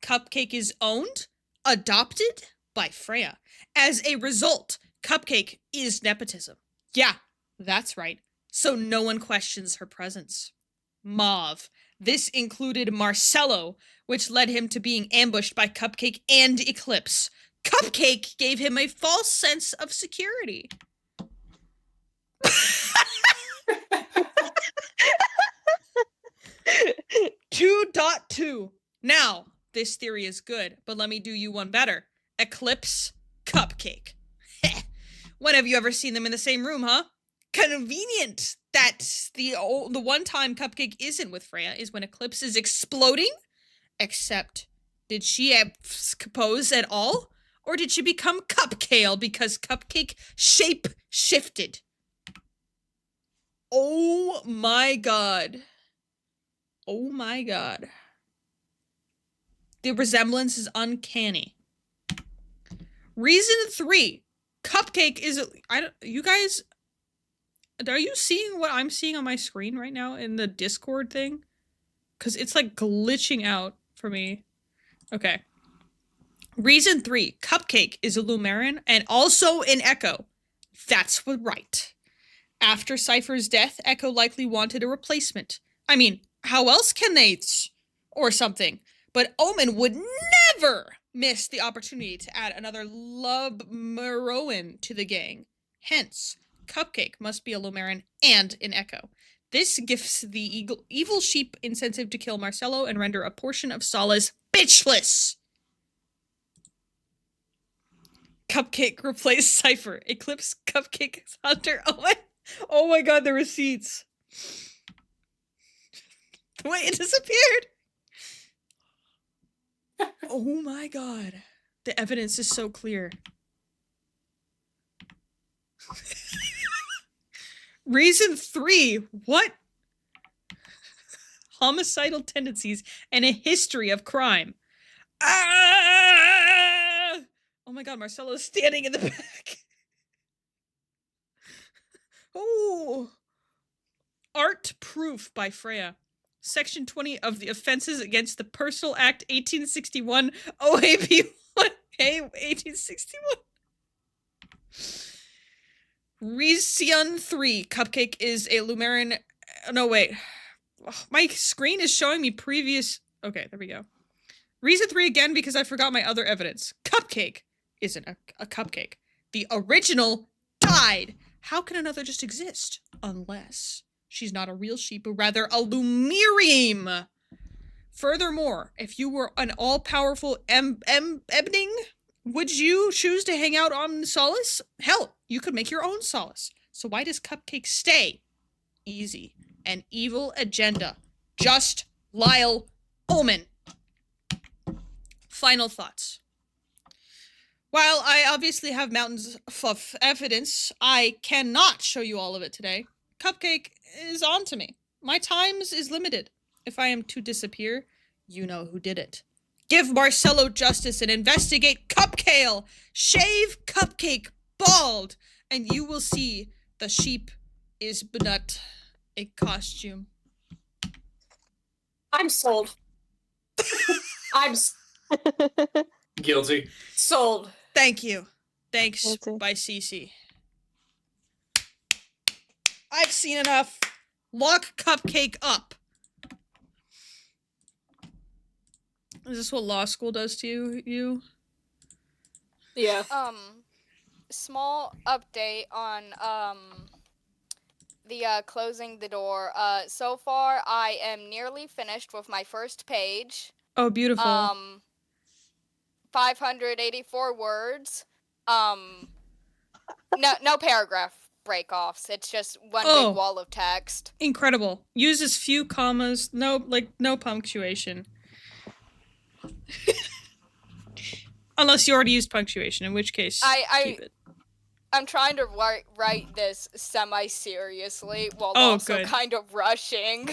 Cupcake is owned, adopted by Freya. As a result, Cupcake is nepotism. Yeah, that's right. So no one questions her presence. Mauve. This included Marcelo, which led him to being ambushed by Cupcake and Eclipse. Cupcake gave him a false sense of security. 2.2. Now, this theory is good, but let me do you one better. Eclipse, Cupcake. When have you ever seen them in the same room, huh? Convenient that the one time Cupcake isn't with Freya is when Eclipse is exploding. Except, did she pose at all? Or did she become Cupcake because Cupcake shape shifted? Oh my god. Oh my god. The resemblance is uncanny. Reason 3. Cupcake is you guys, are you seeing what I'm seeing on my screen right now in the Discord thing? Cuz it's like glitching out for me. Okay. Reason 3. Cupcake is a Lumeran and also an Echo. That's right. After Cypher's death, Echo likely wanted a replacement. I mean, how else can they? Or something. But Omen would never miss the opportunity to add another Lubmeroan to the gang. Hence, Cupcake must be a Lumeran and an Echo. This gives the evil sheep incentive to kill Marcelo and render a portion of Solace bitchless. Cupcake replaced Cypher. Eclipse Cupcake Hunter Owen. Oh my god, the receipts. Wait, it disappeared. Oh my god. The evidence is so clear. Reason 3. What? Homicidal tendencies and a history of crime. Ah! Oh my god, Marcelo's standing in the back. Oh. Art proof by Freya. Section 20 of the Offenses Against the Personal Act 1861 OAP 1A 1861. Reason 3. Cupcake is a Lumeran. No, wait. My screen is showing me previous. Okay, there we go. Reason 3 again because I forgot my other evidence. Cupcake isn't a cupcake. The original died. How can another just exist? Unless she's not a real sheep, but rather a Lumirium. Furthermore, if you were an all-powerful Ebning, would you choose to hang out on Solace? Hell, you could make your own Solace. So why does Cupcake stay? Easy. An evil agenda. Just Lyle Omen. Final thoughts. While I obviously have mountains of evidence, I cannot show you all of it today. Cupcake is on to me. My times is limited. If I am to disappear, you know who did it. Give Marcelo justice and investigate Cupcake. Shave Cupcake bald, and you will see the sheep is but a costume. I'm sold. I'm Guilty. sold. Thank you. Thanks, Guilty. by Cece. I've seen enough. Lock Cupcake up. Is this what law school does to you? Yeah. Small update on the closing the door. So far I am nearly finished with my first page. Oh, beautiful. 584 words. No paragraph break-offs. It's just one big wall of text. Incredible. Uses few commas, no punctuation. Unless you already used punctuation, in which case keep it. I'm trying to write this semi-seriously while Oh, also good. kind of rushing.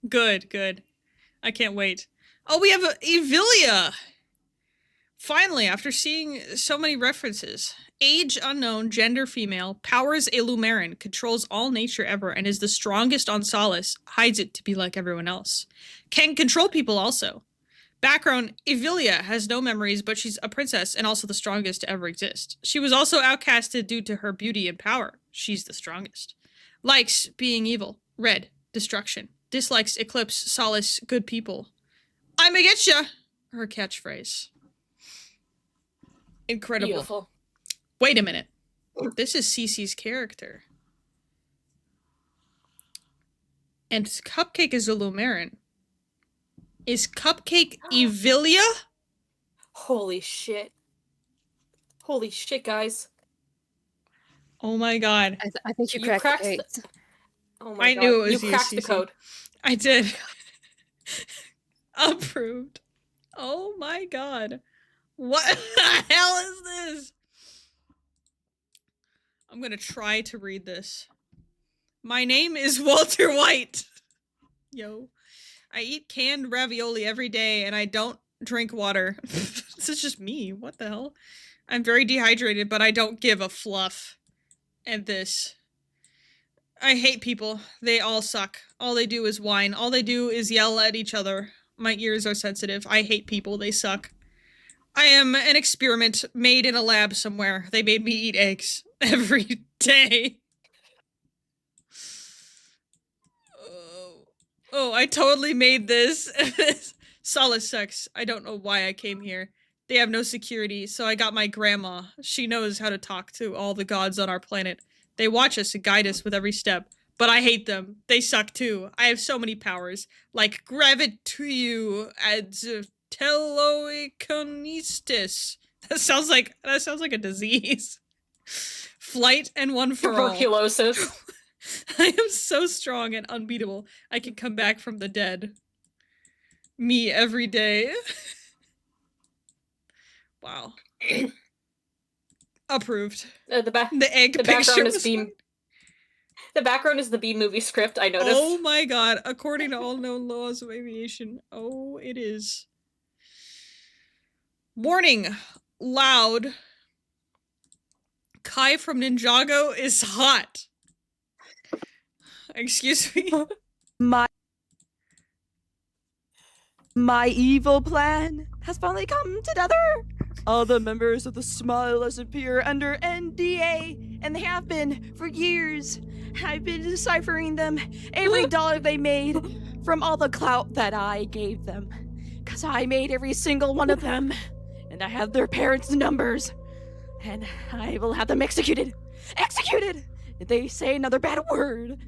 Good. I can't wait. Oh, we have Evilia! Finally, after seeing so many references. Age unknown, gender female, powers a Lumeran, controls all nature ever, and is the strongest on Solace, hides it to be like everyone else. Can control people also. Background, Evilia has no memories, but she's a princess and also the strongest to ever exist. She was also outcasted due to her beauty and power. She's the strongest. Likes being evil. Red, destruction. Dislikes Eclipse, Solace, good people. I'ma get ya! Her catchphrase. Incredible. Beautiful. Wait a minute. This is Cece's character. And Cupcake is a Lumeran. Is Cupcake Evilia? Holy shit. Holy shit, guys. Oh my god. I think you You cracked cracked the the- case. Oh my I god. knew it was you you, cracked the Cece. code. I did. Approved. Oh my god. What the hell is this? I'm gonna try to read this. My name is Walter White. Yo. I eat canned ravioli every day and I don't drink water. This is just me. What the hell? I'm very dehydrated, but I don't give a fluff. And this. I hate people. They all suck. All they do is whine. All they do is yell at each other. My ears are sensitive. I hate people. They suck. I am an experiment made in a lab somewhere. They made me eat eggs every day. Oh, I totally made this. Solace sucks. I don't know why I came here. They have no security, so I got my grandma. She knows how to talk to all the gods on our planet. They watch us and guide us with every step. But I hate them. They suck too. I have so many powers. Like gravity and telekinesis. That sounds like a disease. Flight and one for all. Tuberculosis. I am so strong and unbeatable. I can come back from the dead. Me every day. Wow. Approved. The egg the picture background is was B. The background is the B movie script. I noticed. Oh my god! According to all known laws of aviation, oh, it is. Warning! Loud. Kai from Ninjago is hot. Excuse me. My evil plan has finally come together. All the members of the Smileless appear under NDA, and they have been for years. I've been deciphering them, every dollar they made, from all the clout that I gave them. Cause I made every single one of them, and I have their parents' numbers. And I will have them executed. Executed! If they say another bad word,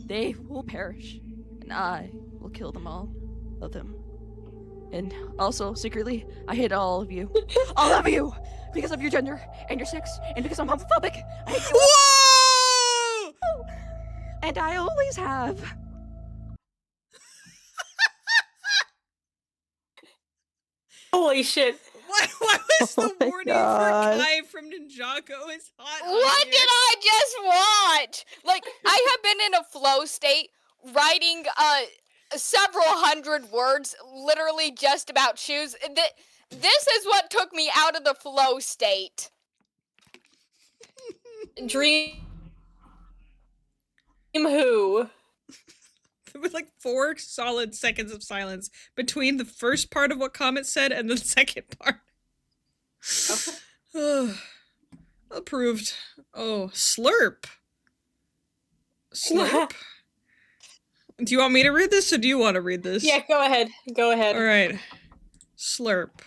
they will perish. And I will kill them all of them. And also, secretly, I hate all of you. All of you! Because of your gender, and your sex, and because I'm homophobic. I hate you all. Whoa! And I always have. Holy shit. Why was the warning for Kai from Ninjago is hot? What did I just watch? Like, I have been in a flow state writing several hundred words literally just about shoes. This is what took me out of the flow state. Dream who? There was like 4 solid seconds of silence between the first part of what Comet said and the second part. Approved. Oh, slurp. Slurp. Do you want me to read this or do you want to read this? Yeah, go ahead. Go ahead. All right. Slurp.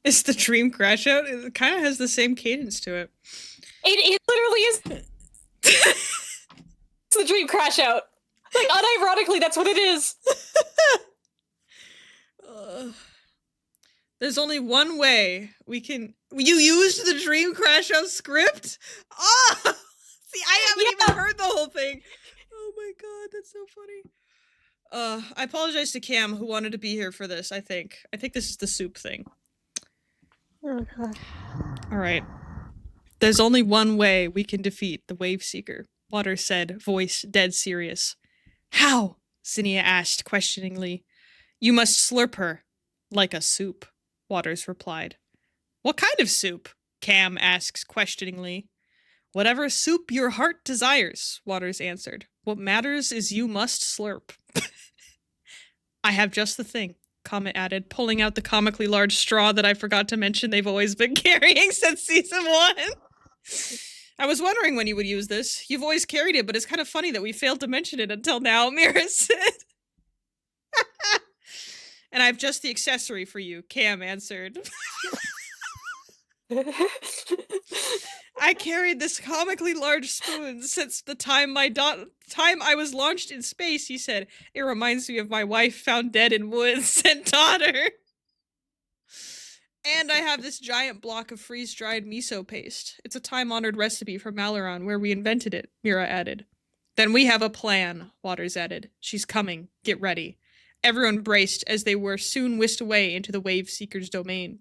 It's the dream crash out. It kind of has the same cadence to it. It literally is. It's the dream crash out. Like, unironically, that's what it is. There's only one way we can. You used the dream crash out script? Oh! See, I haven't even heard the whole thing. Oh my god, that's so funny. I apologize to Cam who wanted to be here for this, I think. I think this is the soup thing. Oh god. Alright. There's only one way we can defeat the Wave Seeker, Water said, voice dead serious. How? Zinnia asked questioningly. You must slurp her. Like a soup, Waters replied. What kind of soup? Cam asks questioningly. Whatever soup your heart desires, Waters answered. What matters is you must slurp. I have just the thing, Comet added, pulling out the comically large straw that I forgot to mention they've always been carrying since season 1. I was wondering when you would use this. You've always carried it, but it's kind of funny that we failed to mention it until now, Mira said. And I have just the accessory for you, Cam answered. I carried this comically large spoon since the time time I was launched in space, he said. It reminds me of my wife found dead in woods and daughter. And I have this giant block of freeze-dried miso paste. It's a time-honored recipe from Malaron where we invented it, Mira added. Then we have a plan, Waters added. She's coming. Get ready. Everyone braced as they were soon whisked away into the Wave Seeker's domain.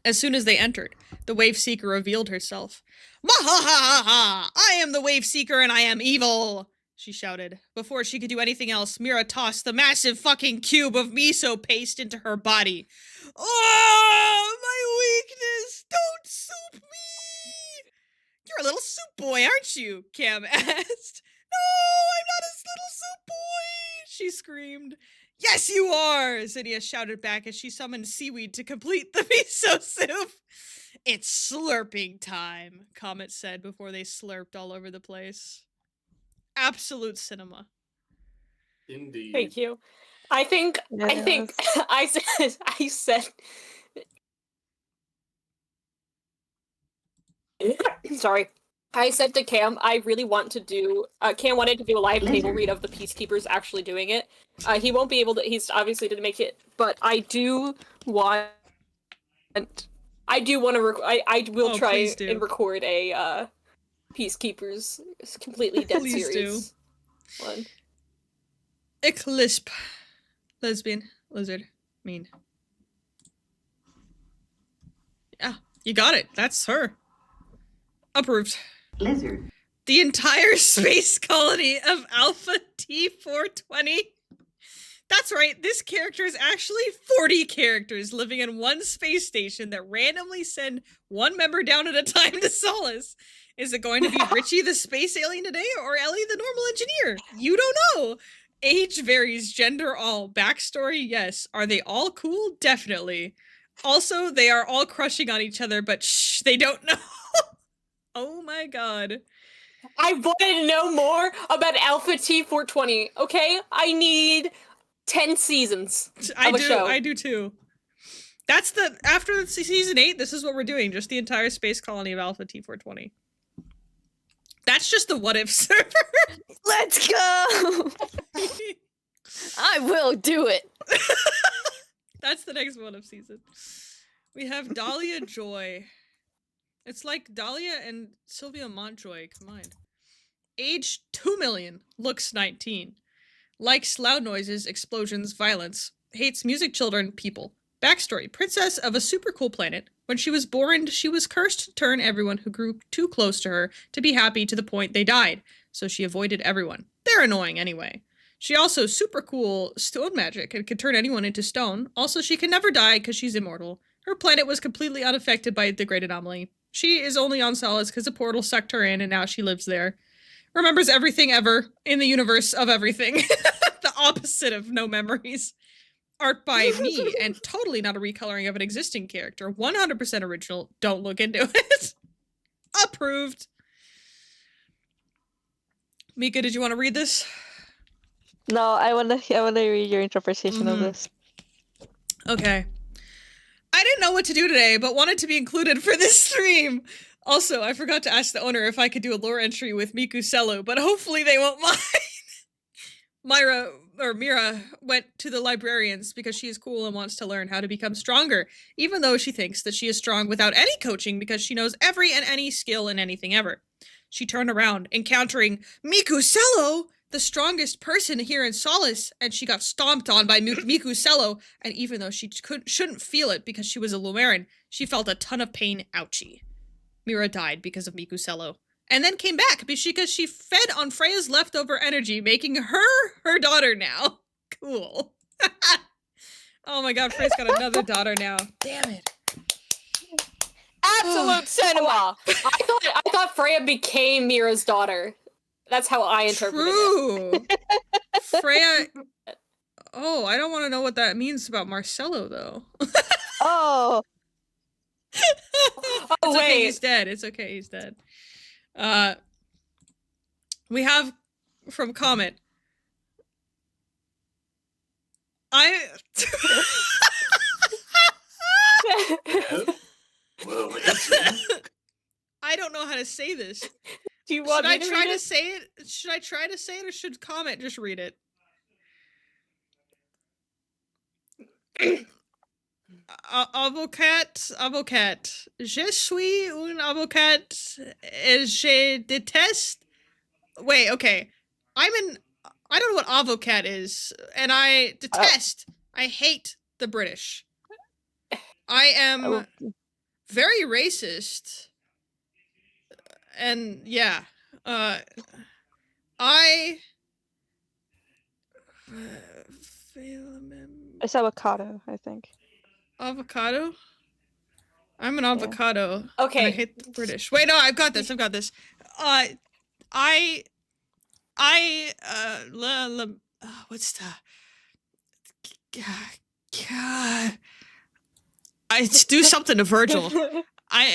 As soon as they entered, the Wave Seeker revealed herself. Wahahaha! I am the Wave Seeker and I am evil! She shouted. Before she could do anything else, Mira tossed the massive fucking cube of miso paste into her body. Oh, my weakness! Don't soup me! You're a little soup boy, aren't you? Cam asked. No, I'm not a little soup boy! She screamed. Yes, you are! Zinnia shouted back as she summoned seaweed to complete the miso soup. It's slurping time, Comet said before they slurped all over the place. Absolute cinema. Indeed. Thank you. I think I said sorry. I said to Cam, I really want to do. Cam wanted to do a live table read of the Peacekeepers actually doing it. He won't be able to. He's obviously didn't make it, but I do want. I do want to. I will try and record a Peacekeepers completely dead series. One. Eclisp. Lesbian. Lizard. Mean. Yeah, you got it. That's her. Approved. Lizard. The entire space colony of Alpha T420. That's right, this character is actually 40 characters living in one space station that randomly send one member down at a time to Solace. Is it going to be Richie the space alien today or Ellie the normal engineer? You don't know. Age varies, gender all, backstory yes. Are they all cool? Definitely. Also, they are all crushing on each other, but shh, they don't know. Oh my god. I want to know more about Alpha T420, okay? I need 10 seasons of a show. I do too. That's after season 8, this is what we're doing, just the entire space colony of Alpha T420. That's just the what if server. Let's go! I will do it. That's the next what if season. We have Dahlia Joy. It's like Dahlia and Sylvia Montjoy combined. Age 2 million. Looks 19. Likes loud noises, explosions, violence. Hates music, children, people. Backstory. Princess of a super cool planet. When she was born, she was cursed to turn everyone who grew too close to her to be happy to the point they died. So she avoided everyone. They're annoying anyway. She also super cool stone magic and could turn anyone into stone. Also, she can never die because she's immortal. Her planet was completely unaffected by the Great Anomaly. She is only on Solace because a portal sucked her in and now she lives there. Remembers everything ever in the universe of everything. The opposite of no memories. Art by me and totally not a recoloring of an existing character. 100% original. Don't look into it. Approved. Mika, did you want to read this? No, I wanna read your interpretation of this. Okay. I didn't know what to do today, but wanted to be included for this stream. Also, I forgot to ask the owner if I could do a lore entry with Miku Cello, but hopefully they won't mind. Mira went to the librarians because she is cool and wants to learn how to become stronger, even though she thinks that she is strong without any coaching because she knows every and any skill in anything ever. She turned around, encountering Miku Cello, the strongest person here in Solace, and she got stomped on by Miku Cello, and even though she shouldn't feel it because she was a Lumeran, she felt a ton of pain. Ouchie. Mira died because of Miku Cello. And then came back because she fed on Freya's leftover energy, making her daughter now. Cool. Oh my god, Freya's got another daughter now. Damn it. Absolute cinema. I thought Freya became Mira's daughter. That's how I interpreted it. Freya. Oh, I don't want to know what that means about Marcelo though. Oh. It's okay, he's dead. It's okay, he's dead. We have from Comet. Well, I don't know how to say this. Do you want Should I me to try read to it? say it? Should I try to say it, or should Comet just read it? Avocat. Je suis un avocat et je déteste. Wait, okay. I don't know what avocat is, and I detest. I hate the British. I am very racist. And yeah, It's avocado, I think. Avocado? I'm an avocado. And Okay. I hate the British. Wait, no, I've got this. What's the... God. I do something to Virgil.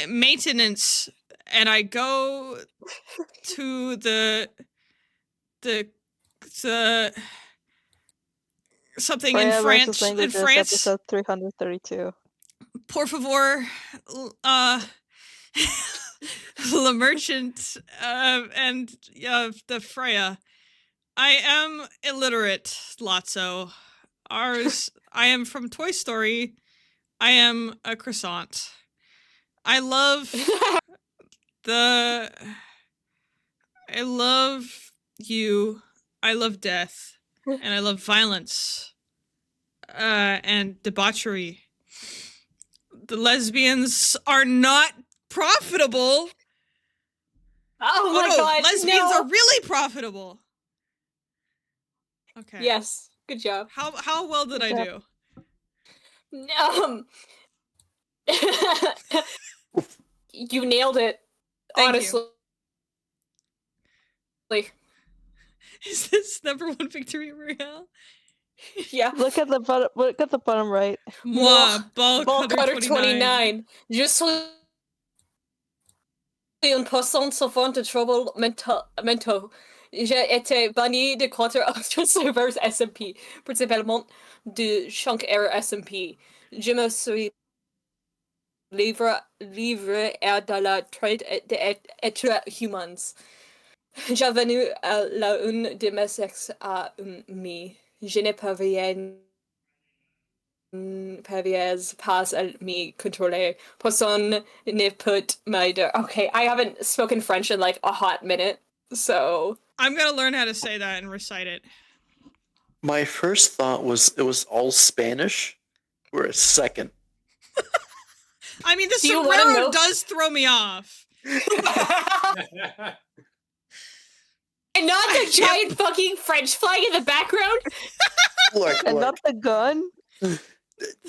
Maintenance, and I go to the something Freya in versus French. In Languages, France, episode 332. por favor, le merchant, and the Freya. I am illiterate, Lotso. I am from Toy Story. I am a croissant. I love you. I love death. And I love violence. And debauchery. The lesbians are not profitable. Oh my no, god. lesbians are really profitable. Okay. Yes. Good job. How well did I do? You nailed it. Thank honestly. Is this #1 victory royale? Yeah. Look at the bottom right. Moi, Ball Cutter 29. Je suis une personne souffrant de troubles mentaux. J'ai été banni de 4 autres serveurs SMP, principalement de Chunk Error SMP. Je me suis livré à de la traite d'êtres humains. J'ai venu à la une de mes ex à mi. Je n'ai pas rien pas à me contrôler. Personne ne peut m'aider. Okay, I haven't spoken French in like a hot minute, so... I'm gonna learn how to say that and recite it. My first thought was it was all Spanish for a second. I mean, the sombrero does throw me off. And not the giant fucking French flag in the background? And not the gun?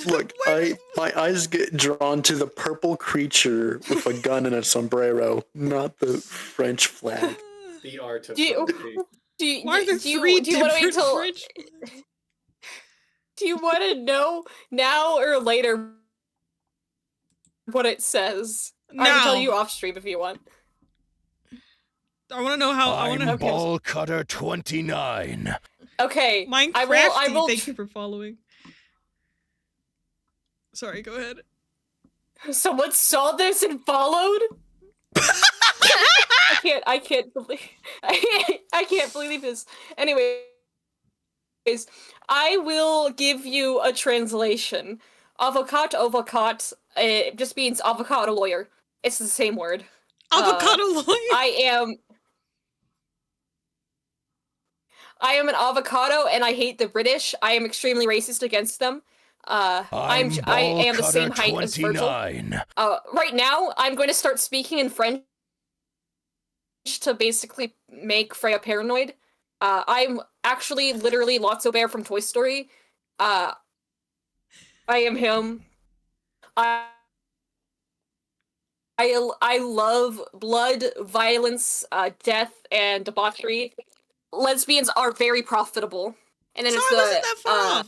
Look, my eyes get drawn to the purple creature with a gun and a sombrero, not the French flag. The art of Do you want to wait till French? Do you want to know now or later what it says? I can tell you off stream if you want. I want to know how. I'm Ball Cutter 29. Okay, Minecraft. I will. Thank you for following. Sorry, go ahead. Someone saw this and followed. I can't believe this. Anyways, I will give you a translation. Avocat, it just means avocado lawyer. It's the same word. Avocado lawyer? I am an avocado and I hate the British. I am extremely racist against them. I am the same height as Virgil. Right now, I'm going to start speaking in French to basically make Freya paranoid. I'm actually literally Lotso Bear from Toy Story. I am him. I love blood, violence, death, and debauchery. Lesbians are very profitable. And then it's wasn't that far off.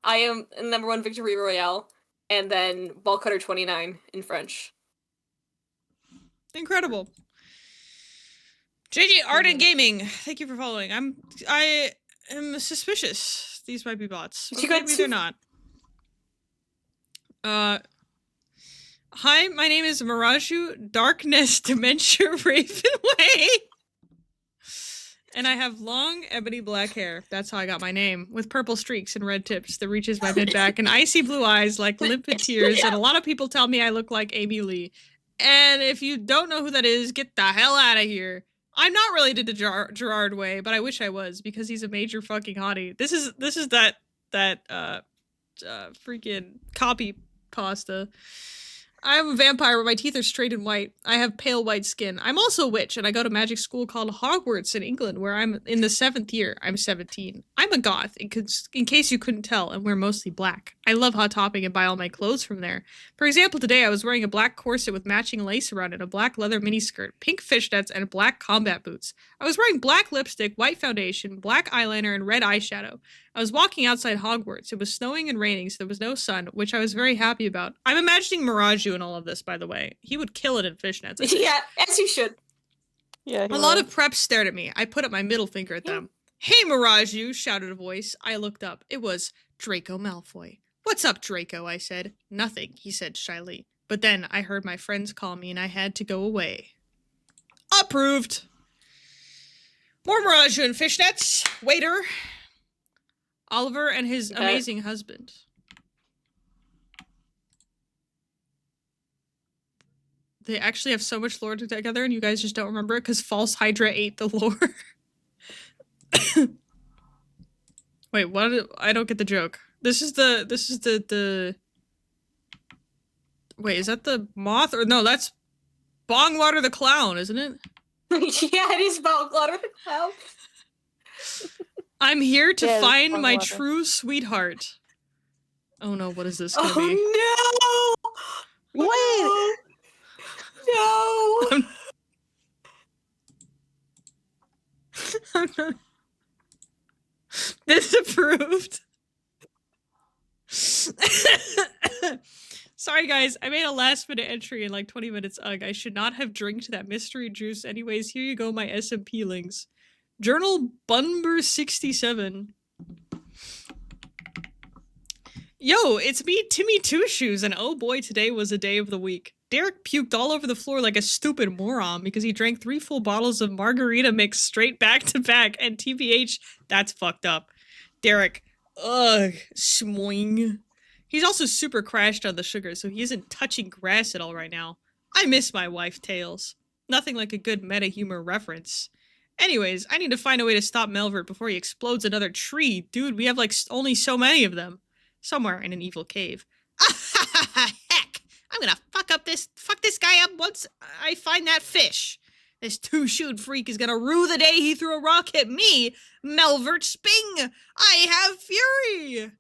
I am #1 Victory Royale, and then Ball Cutter 29 in French. Incredible. JJ Art and Gaming, thank you for following. I am suspicious these might be bots. But maybe they're not. Hi, my name is Miraju Darkness Dementia Ravenway. And I have long, ebony black hair. That's how I got my name. With purple streaks and red tips that reaches my mid back and icy blue eyes like limpid tears. And a lot of people tell me I look like Amy Lee. And if you don't know who that is, get the hell out of here. I'm not related to Gerard Way, but I wish I was because he's a major fucking hottie. This is that freaking copy pasta. I'm a vampire, but my teeth are straight and white. I have pale white skin. I'm also a witch, and I go to magic school called Hogwarts in England, where I'm in the 7th year. I'm 17. I'm a goth, in case you couldn't tell, and we're mostly black. I love Hot Topping and buy all my clothes from there. For example, today I was wearing a black corset with matching lace around it, a black leather miniskirt, pink fishnets, and black combat boots. I was wearing black lipstick, white foundation, black eyeliner, and red eyeshadow. I was walking outside Hogwarts. It was snowing and raining, so there was no sun, which I was very happy about. I'm imagining Miraju in all of this, by the way. He would kill it in fishnets. Yeah, as you should. Yeah. A lot of preps stared at me. I put up my middle finger at them. Hey, Miraju, shouted a voice. I looked up. It was Draco Malfoy. What's up, Draco? I said. Nothing, he said shyly. But then I heard my friends call me and I had to go away. Approved. More Miraju and fishnets. Waiter. Oliver and his amazing husband. They actually have so much lore together and you guys just don't remember it because False Hydra ate the lore. Wait, what? I don't get the joke. This is the Wait, is that the moth? Or no, that's Bongwater the Clown, isn't it? Yeah, it is Bongwater the Clown. I'm here to find my true sweetheart. Oh no, what is this gonna be? No! Wait! No! I'm not... Disapproved. Sorry guys, I made a last minute entry in like 20 minutes. Ugh, I should not have drinked that mystery juice. Anyways, here you go, my SMP links. Journal Bunber 67. Yo, it's me, Timmy Two Shoes, and oh boy, today was a day of the week. Derek puked all over the floor like a stupid moron because he drank 3 full bottles of margarita mix straight back to back, and TBH, that's fucked up. Derek, ugh, swing. He's also super crashed on the sugar, so he isn't touching grass at all right now. I miss my wife, Tails. Nothing like a good meta-humor reference. Anyways, I need to find a way to stop Melvert before he explodes another tree. Dude, we have like only so many of them. Somewhere in an evil cave. Heck! I'm gonna fuck this guy up once I find that fish. This two-shoed freak is gonna rue the day he threw a rock at me, Melvert Sping! I have fury!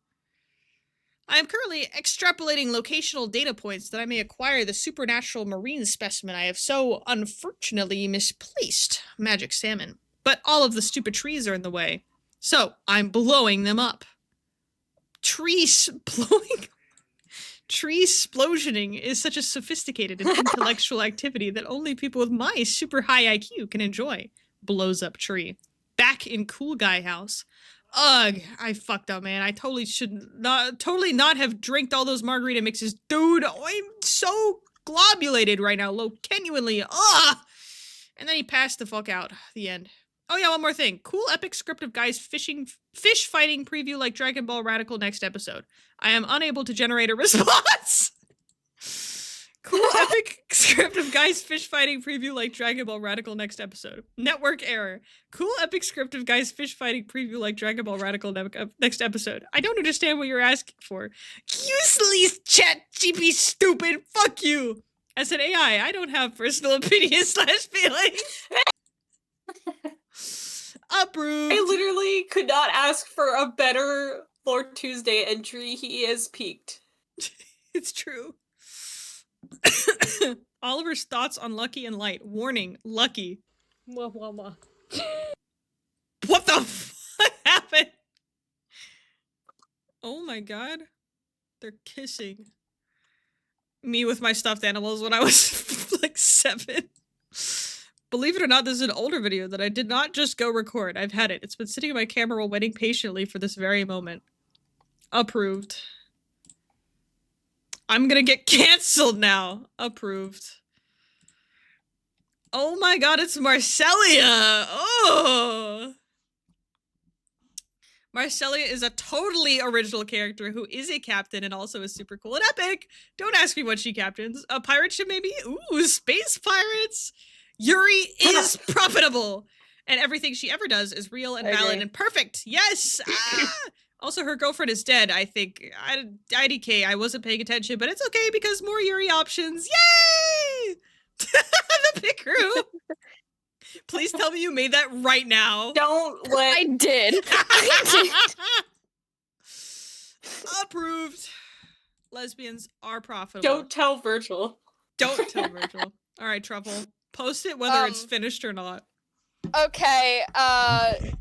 I am currently extrapolating locational data points that I may acquire the supernatural marine specimen I have so unfortunately misplaced, magic salmon. But all of the stupid trees are in the way, so I'm blowing them up. Tree splosioning is such a sophisticated and intellectual activity that only people with my super high IQ can enjoy. Blows up tree. Back in Cool Guy house. Ugh, I fucked up, man. I totally not have drank all those margarita mixes. Dude, I'm so globulated right now, genuinely. Ugh! And then he passed the fuck out. The end. Oh yeah, one more thing. Cool epic script of guys fish fighting preview like Dragon Ball Radical next episode. I am unable to generate a response. Cool epic script of guys fish fighting preview like Dragon Ball Radical next episode. Network error. Cool epic script of guys fish fighting preview like Dragon Ball Radical next episode. I don't understand what you're asking for. Useless chat GP stupid. Fuck you. As an AI, I don't have personal opinions / feelings. Approved. I literally could not ask for a better Lord Tuesday entry. He is peaked. It's true. Oliver's thoughts on Lucky and Light. Warning, Lucky. Mwah, mwah, mwah. What the fuck happened? Oh my god. They're kissing. Me with my stuffed animals when I was like 7. Believe it or not, this is an older video that I did not just go record. I've had it. It's been sitting in my camera while waiting patiently for this very moment. Approved. I'm gonna get canceled now. Approved. Oh my god, it's Marcellia! Oh! Marcellia is a totally original character who is a captain and also is super cool and epic. Don't ask me what she captains. A pirate ship maybe? Ooh, space pirates! Yuri is profitable! And everything she ever does is real and valid and perfect! Yes! Ah! Also, her girlfriend is dead, I think. IDK, I wasn't paying attention, but it's okay because more Yuri options. Yay! The pick crew! Please tell me you made that right now. Don't let. I did. I did. Approved. Lesbians are profitable. Don't tell Virgil. Don't tell Virgil. All right, Truffle. Post it whether it's finished or not. Okay. I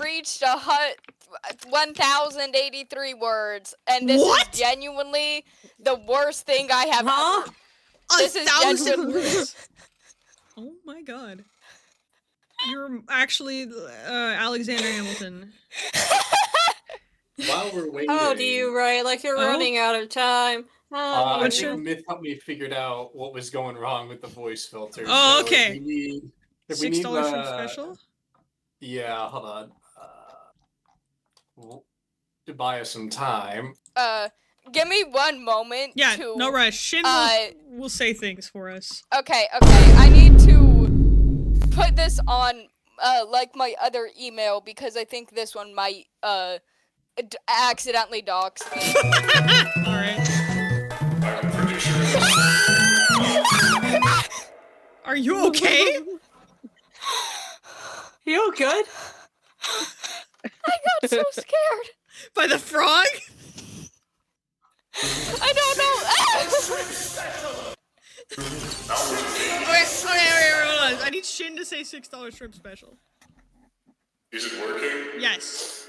reached 1,083 words, and this is genuinely the worst thing I have ever. This is 1,000 words. Oh my god. You're actually Alexander Hamilton. While we're waiting. How do you write like you're running out of time? I think Myth helped me figured out what was going wrong with the voice filter. Oh, so okay. If we need $6 from special? Yeah, hold on. To buy us some time. Give me one moment. Yeah, to, no rush. Shin will say things for us. Okay. I need to put this on like my other email because I think this one might accidentally dox me. Alright. Are you okay? You good? I got so scared. By the frog? I don't know. Okay, hold on. I need Shin to say $6 shrimp special. Is it working? Yes.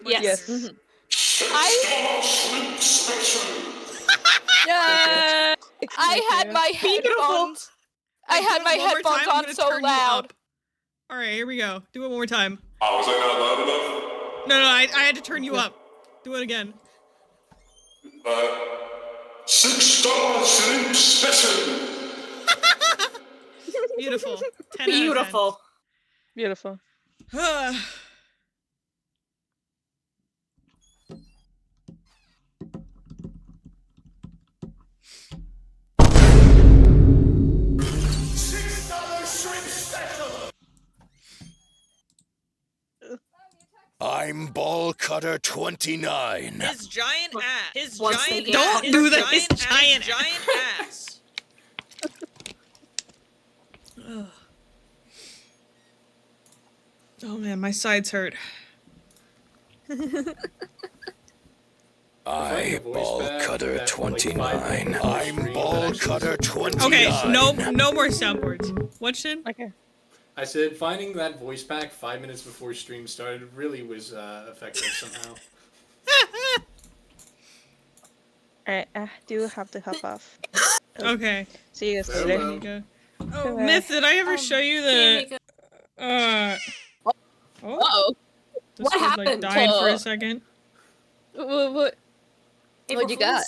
Yes. Mm-hmm. Yeah. I had my headphones. I had my headphones on so loud. All right, here we go. Do it one more time. Oh, was I not loud enough? No, I had to turn you up. Do it again. $6 shrimp special. Beautiful. 10 Beautiful. Beautiful. I'm Ball Cutter 29. His giant ass. His Once giant. they Don't get do his that. His giant ass. Oh man, my sides hurt. I Ball Cutter 29. I'm Ball Cutter 29. Okay, no more soundboards. What, Shin? Okay. I said finding that voice back 5 minutes before stream started really was effective somehow. Alright, I do have to hop off. Okay. See you guys Farewell. later. Oh, Myth, did I ever show you the Uh-oh. This What kid, happened? died for a second. What'd you got?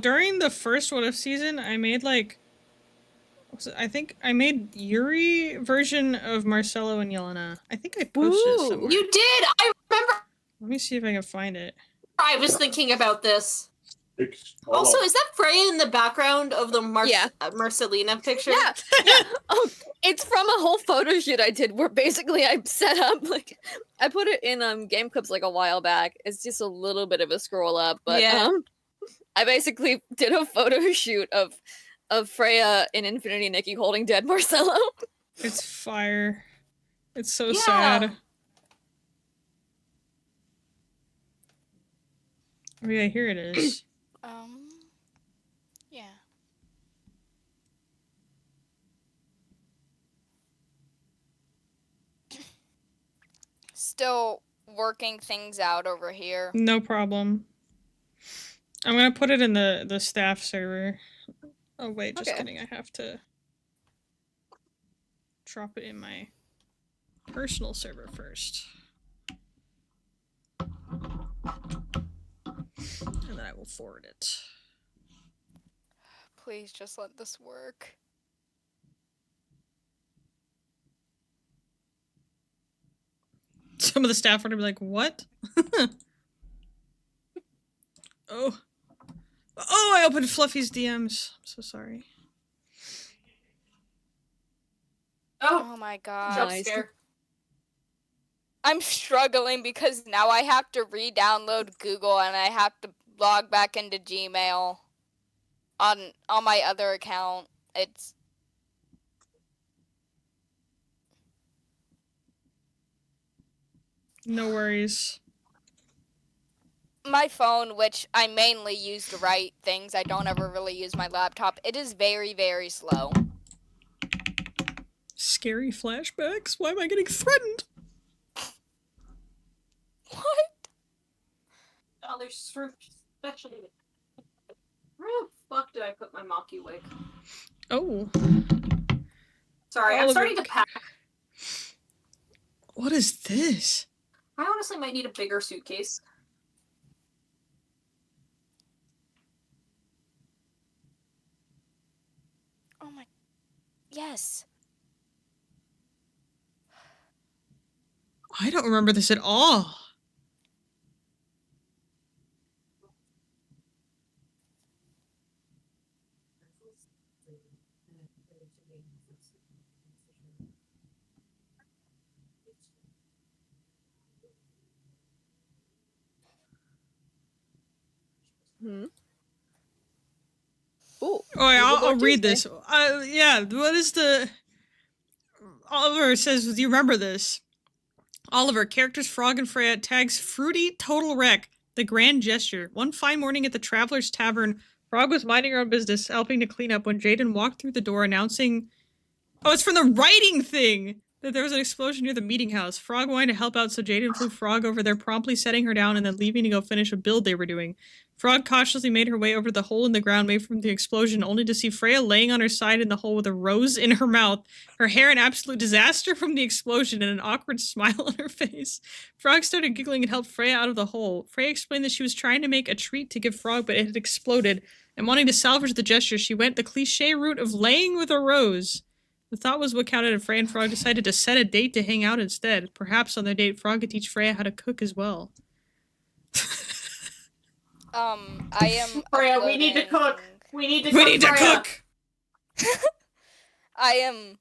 During the first What If season, I made I think I made Yuri version of Marcelo and Yelena. I think I posted it somewhere. You did. I remember. Let me see if I can find it. I was thinking about this. Also, is that Freya in the background of the Marcelina picture? Yeah. Oh, it's from a whole photo shoot I did where basically I set up I put it in Game Clips a while back. It's just a little bit of a scroll up, but I basically did a photo shoot of Freya in Infinity Nikki holding dead Marcelo. It's fire. It's so sad. Oh yeah, here it is. Yeah. Still working things out over here. No problem. I'm gonna put it in the staff server. Oh wait, just kidding. I have to drop it in my personal server first. And then I I will forward it. Please just let this work. Some of the staff are gonna be like, what? Oh. Oh, I opened Fluffy's DMs. I'm so sorry. Oh my god. Nice. Jump scare. I'm struggling because now I have to re-download Google and I have to log back into Gmail on my other account. It's No worries. my phone, which I mainly use to write things. I don't ever really use my laptop. It is very, very slow. Scary flashbacks? Why am I getting threatened? What? Oh, there's especially. Where the fuck did I put my Maki wig? Oh. Sorry, I'm starting to pack. What is this? I honestly might need a bigger suitcase. Oh my. Yes. I don't remember this at all. Hmm. Oh, yeah, I'll read this. Yeah, what is the... Oliver says, do you remember this? Oliver, characters Frog and Freya, tags Fruity Total Wreck, the grand gesture. One fine morning at the Traveler's Tavern, Frog was minding her own business, helping to clean up when Jaden walked through the door announcing... Oh, it's from the writing thing! That there was an explosion near the meeting house. Frog wanted to help out, so Jaden flew Frog over there, promptly setting her down and then leaving to go finish a build they were doing. Frog cautiously made her way over the hole in the ground made from the explosion, only to see Freya laying on her side in the hole with a rose in her mouth, her hair an absolute disaster from the explosion, and an awkward smile on her face. Frog started giggling and helped Freya out of the hole. Freya explained that she was trying to make a treat to give Frog, but it had exploded, and wanting to salvage the gesture, she went the cliche route of laying with a rose. The thought was what counted, and Freya and Frog decided to set a date to hang out instead. Perhaps on their date, Frog could teach Freya how to cook as well. I am Freya, we need to cook. We need to cook. We need to cook! I am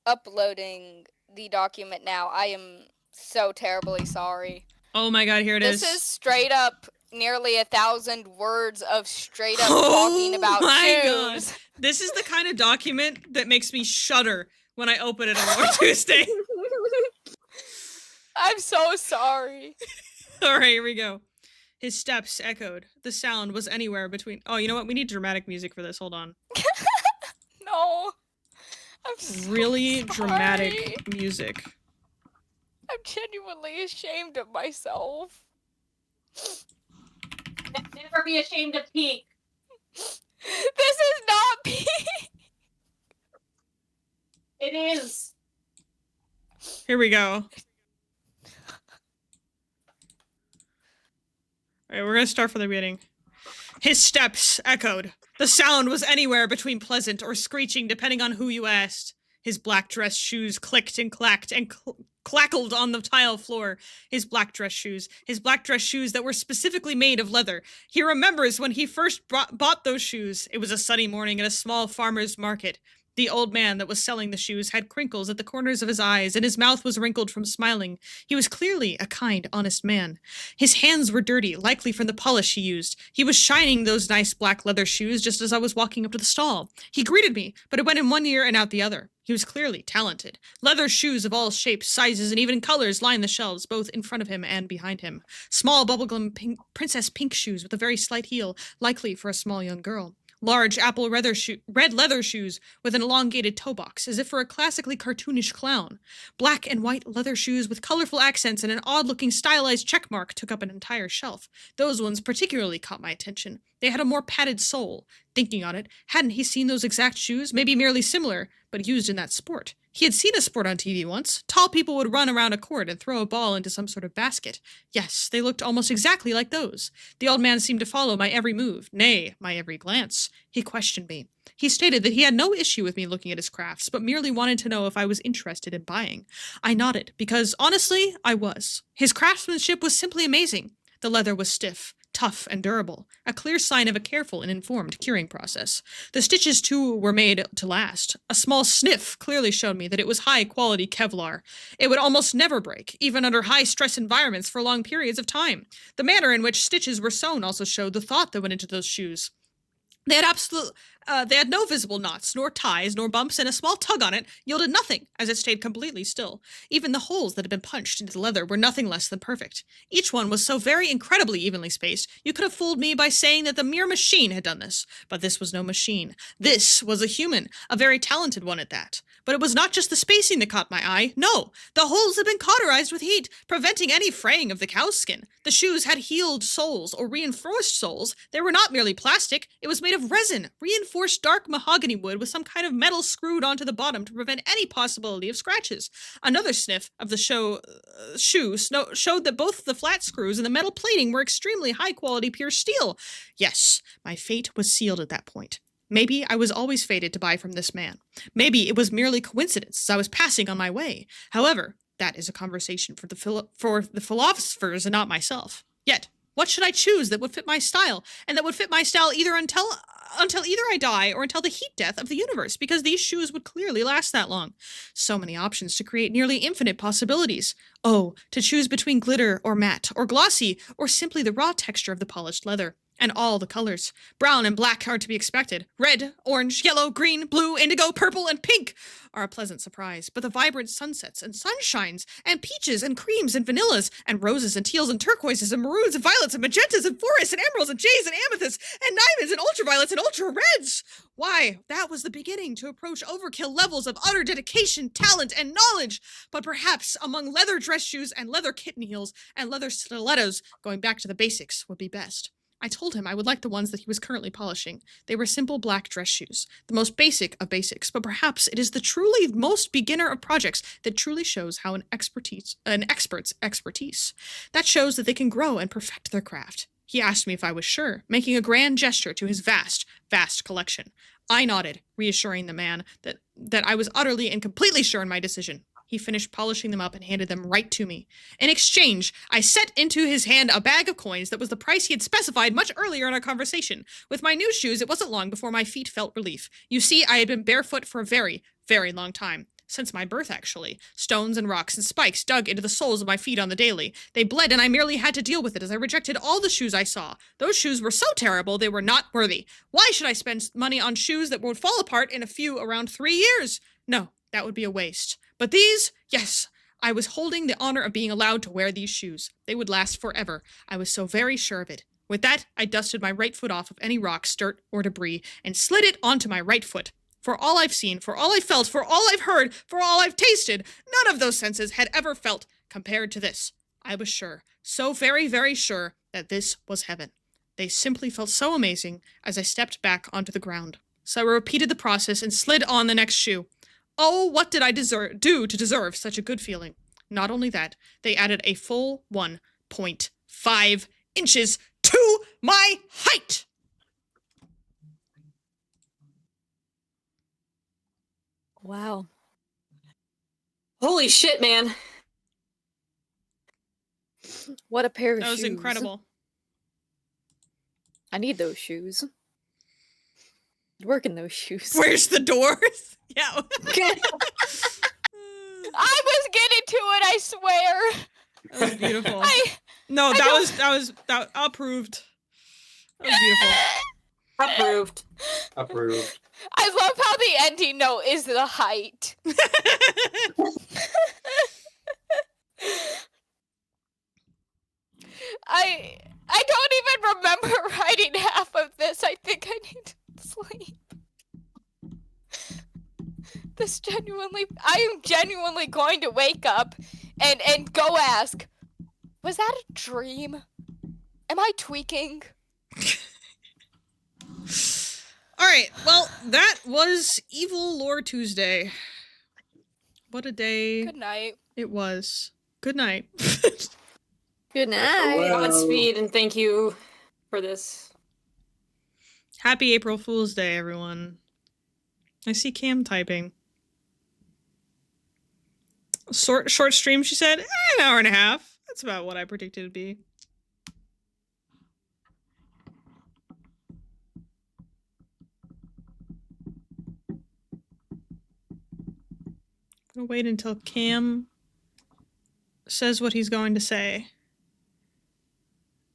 uploading the document now. I am so terribly sorry. Oh my god, here it is. This is straight up nearly 1,000 words of straight up talking about shoes. God. This is the kind of document that makes me shudder when I open it on Lore Tuesday. I'm so sorry. Alright, here we go. His steps echoed. The sound was anywhere between... Oh, you know what? We need dramatic music for this. Hold on. No. I'm so really sorry. Dramatic music. I'm genuinely ashamed of myself. Never be ashamed of peak. This is not peak. It is. Here we go. Alright, we're gonna start from the beginning. His steps echoed. The sound was anywhere between pleasant or screeching, depending on who you asked. His black dress shoes clicked and clacked and clackled on the tile floor. His black dress shoes that were specifically made of leather. He remembers when he first bought those shoes. It was a sunny morning at a small farmer's market. The old man that was selling the shoes had crinkles at the corners of his eyes, and his mouth was wrinkled from smiling. He was clearly a kind, honest man. His hands were dirty, likely from the polish he used. He was shining those nice black leather shoes just as I was walking up to the stall. He greeted me, but it went in one ear and out the other. He was clearly talented. Leather shoes of all shapes, sizes, and even colors lined the shelves, both in front of him and behind him. Small bubblegum princess pink shoes with a very slight heel, likely for a small young girl. Large apple red leather shoes with an elongated toe box, as if for a classically cartoonish clown. Black and white leather shoes with colorful accents and an odd-looking stylized checkmark took up an entire shelf. Those ones particularly caught my attention. They had a more padded sole. Thinking on it, hadn't he seen those exact shoes, maybe merely similar, but used in that sport? He had seen a sport on TV once. Tall people would run around a court and throw a ball into some sort of basket. Yes, they looked almost exactly like those. The old man seemed to follow my every move, nay, my every glance. He questioned me. He stated that he had no issue with me looking at his crafts, but merely wanted to know if I was interested in buying. I nodded, because honestly, I was. His craftsmanship was simply amazing. The leather was stiff, tough, and durable, a clear sign of a careful and informed curing process. The stitches, too, were made to last. A small sniff clearly showed me that it was high-quality Kevlar. It would almost never break, even under high-stress environments for long periods of time. The manner in which stitches were sewn also showed the thought that went into those shoes. They had no visible knots, nor ties, nor bumps, and a small tug on it yielded nothing, as it stayed completely still. Even the holes that had been punched into the leather were nothing less than perfect. Each one was so very incredibly evenly spaced, you could have fooled me by saying that the mere machine had done this. But this was no machine. This was a human, a very talented one at that. But it was not just the spacing that caught my eye. No, the holes had been cauterized with heat, preventing any fraying of the cow's skin. The shoes had heeled soles or reinforced soles. They were not merely plastic. It was made of resin, reinforced dark mahogany wood with some kind of metal screwed onto the bottom to prevent any possibility of scratches. Another sniff of the shoe showed that both the flat screws and the metal plating were extremely high-quality pure steel. Yes, my fate was sealed at that point. Maybe I was always fated to buy from this man. Maybe it was merely coincidence as I was passing on my way. However, that is a conversation for the philosophers and not myself. Yet, what should I choose that would fit my style, and that would fit my style either until either I die or until the heat death of the universe, because these shoes would clearly last that long. So many options to create nearly infinite possibilities. Oh, to choose between glitter or matte or glossy or simply the raw texture of the polished leather. And all the colors. Brown and black are to be expected. Red, orange, yellow, green, blue, indigo, purple, and pink are a pleasant surprise. But the vibrant sunsets and sunshines and peaches and creams and vanillas and roses and teals and turquoises and maroons and violets and magentas and forests and emeralds and jays and amethysts and diamonds and ultraviolets and ultra reds. Why, that was the beginning to approach overkill levels of utter dedication, talent, and knowledge. But perhaps among leather dress shoes and leather kitten heels and leather stilettos, going back to the basics would be best. I told him I would like the ones that he was currently polishing. They were simple black dress shoes, the most basic of basics, but perhaps it is the truly most beginner of projects that truly shows how an expert's expertise. That shows that they can grow and perfect their craft. He asked me if I was sure, making a grand gesture to his vast, vast collection. I nodded, reassuring the man that I was utterly and completely sure in my decision. He finished polishing them up and handed them right to me. In exchange, I set into his hand a bag of coins that was the price he had specified much earlier in our conversation. With my new shoes, it wasn't long before my feet felt relief. You see, I had been barefoot for a very, very long time. Since my birth, actually. Stones and rocks and spikes dug into the soles of my feet on the daily. They bled, and I merely had to deal with it as I rejected all the shoes I saw. Those shoes were so terrible, they were not worthy. Why should I spend money on shoes that would fall apart in around 3 years? No, that would be a waste. But these, yes, I was holding the honor of being allowed to wear these shoes. They would last forever. I was so very sure of it. With that, I dusted my right foot off of any rocks, dirt, or debris, and slid it onto my right foot. For all I've seen, for all I've felt, for all I've heard, for all I've tasted, none of those senses had ever felt compared to this. I was sure, so very, very sure, that this was heaven. They simply felt so amazing as I stepped back onto the ground. So I repeated the process and slid on the next shoe. Oh, what did I do to deserve such a good feeling? Not only that, they added a full 1.5 inches to my height! Wow. Holy shit, man. What a pair of shoes. That was incredible. I need those shoes. I'd work in those shoes. Where's the doors? Yeah. I was getting to it, I swear. That was beautiful. That approved. That was beautiful. Approved. Approved. I love how the ending note is the height. I don't even remember writing half of this. I think I need to sleep. I am genuinely going to wake up and go ask, was that a dream? Am I tweaking? Alright, well, that was Evil Lore Tuesday. What a day. Good night. It was. Good night. Good night. Godspeed and thank you for this. Happy April Fool's Day, everyone. I see Cam typing. Short stream, she said. An hour and a half. That's about what I predicted it'd be. I'm gonna wait until Cam says what he's going to say.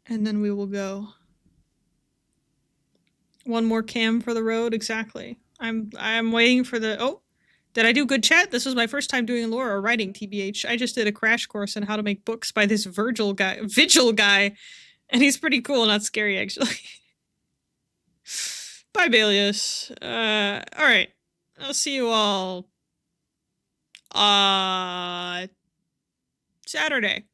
And then we will go. One more Cam for the road, exactly. I'm waiting for the did I do good chat? This was my first time doing lore or writing, TBH. I just did a crash course on how to make books by this Vigil guy. And he's pretty cool, not scary actually. Bye, Balius. Alright. I'll see you all Saturday.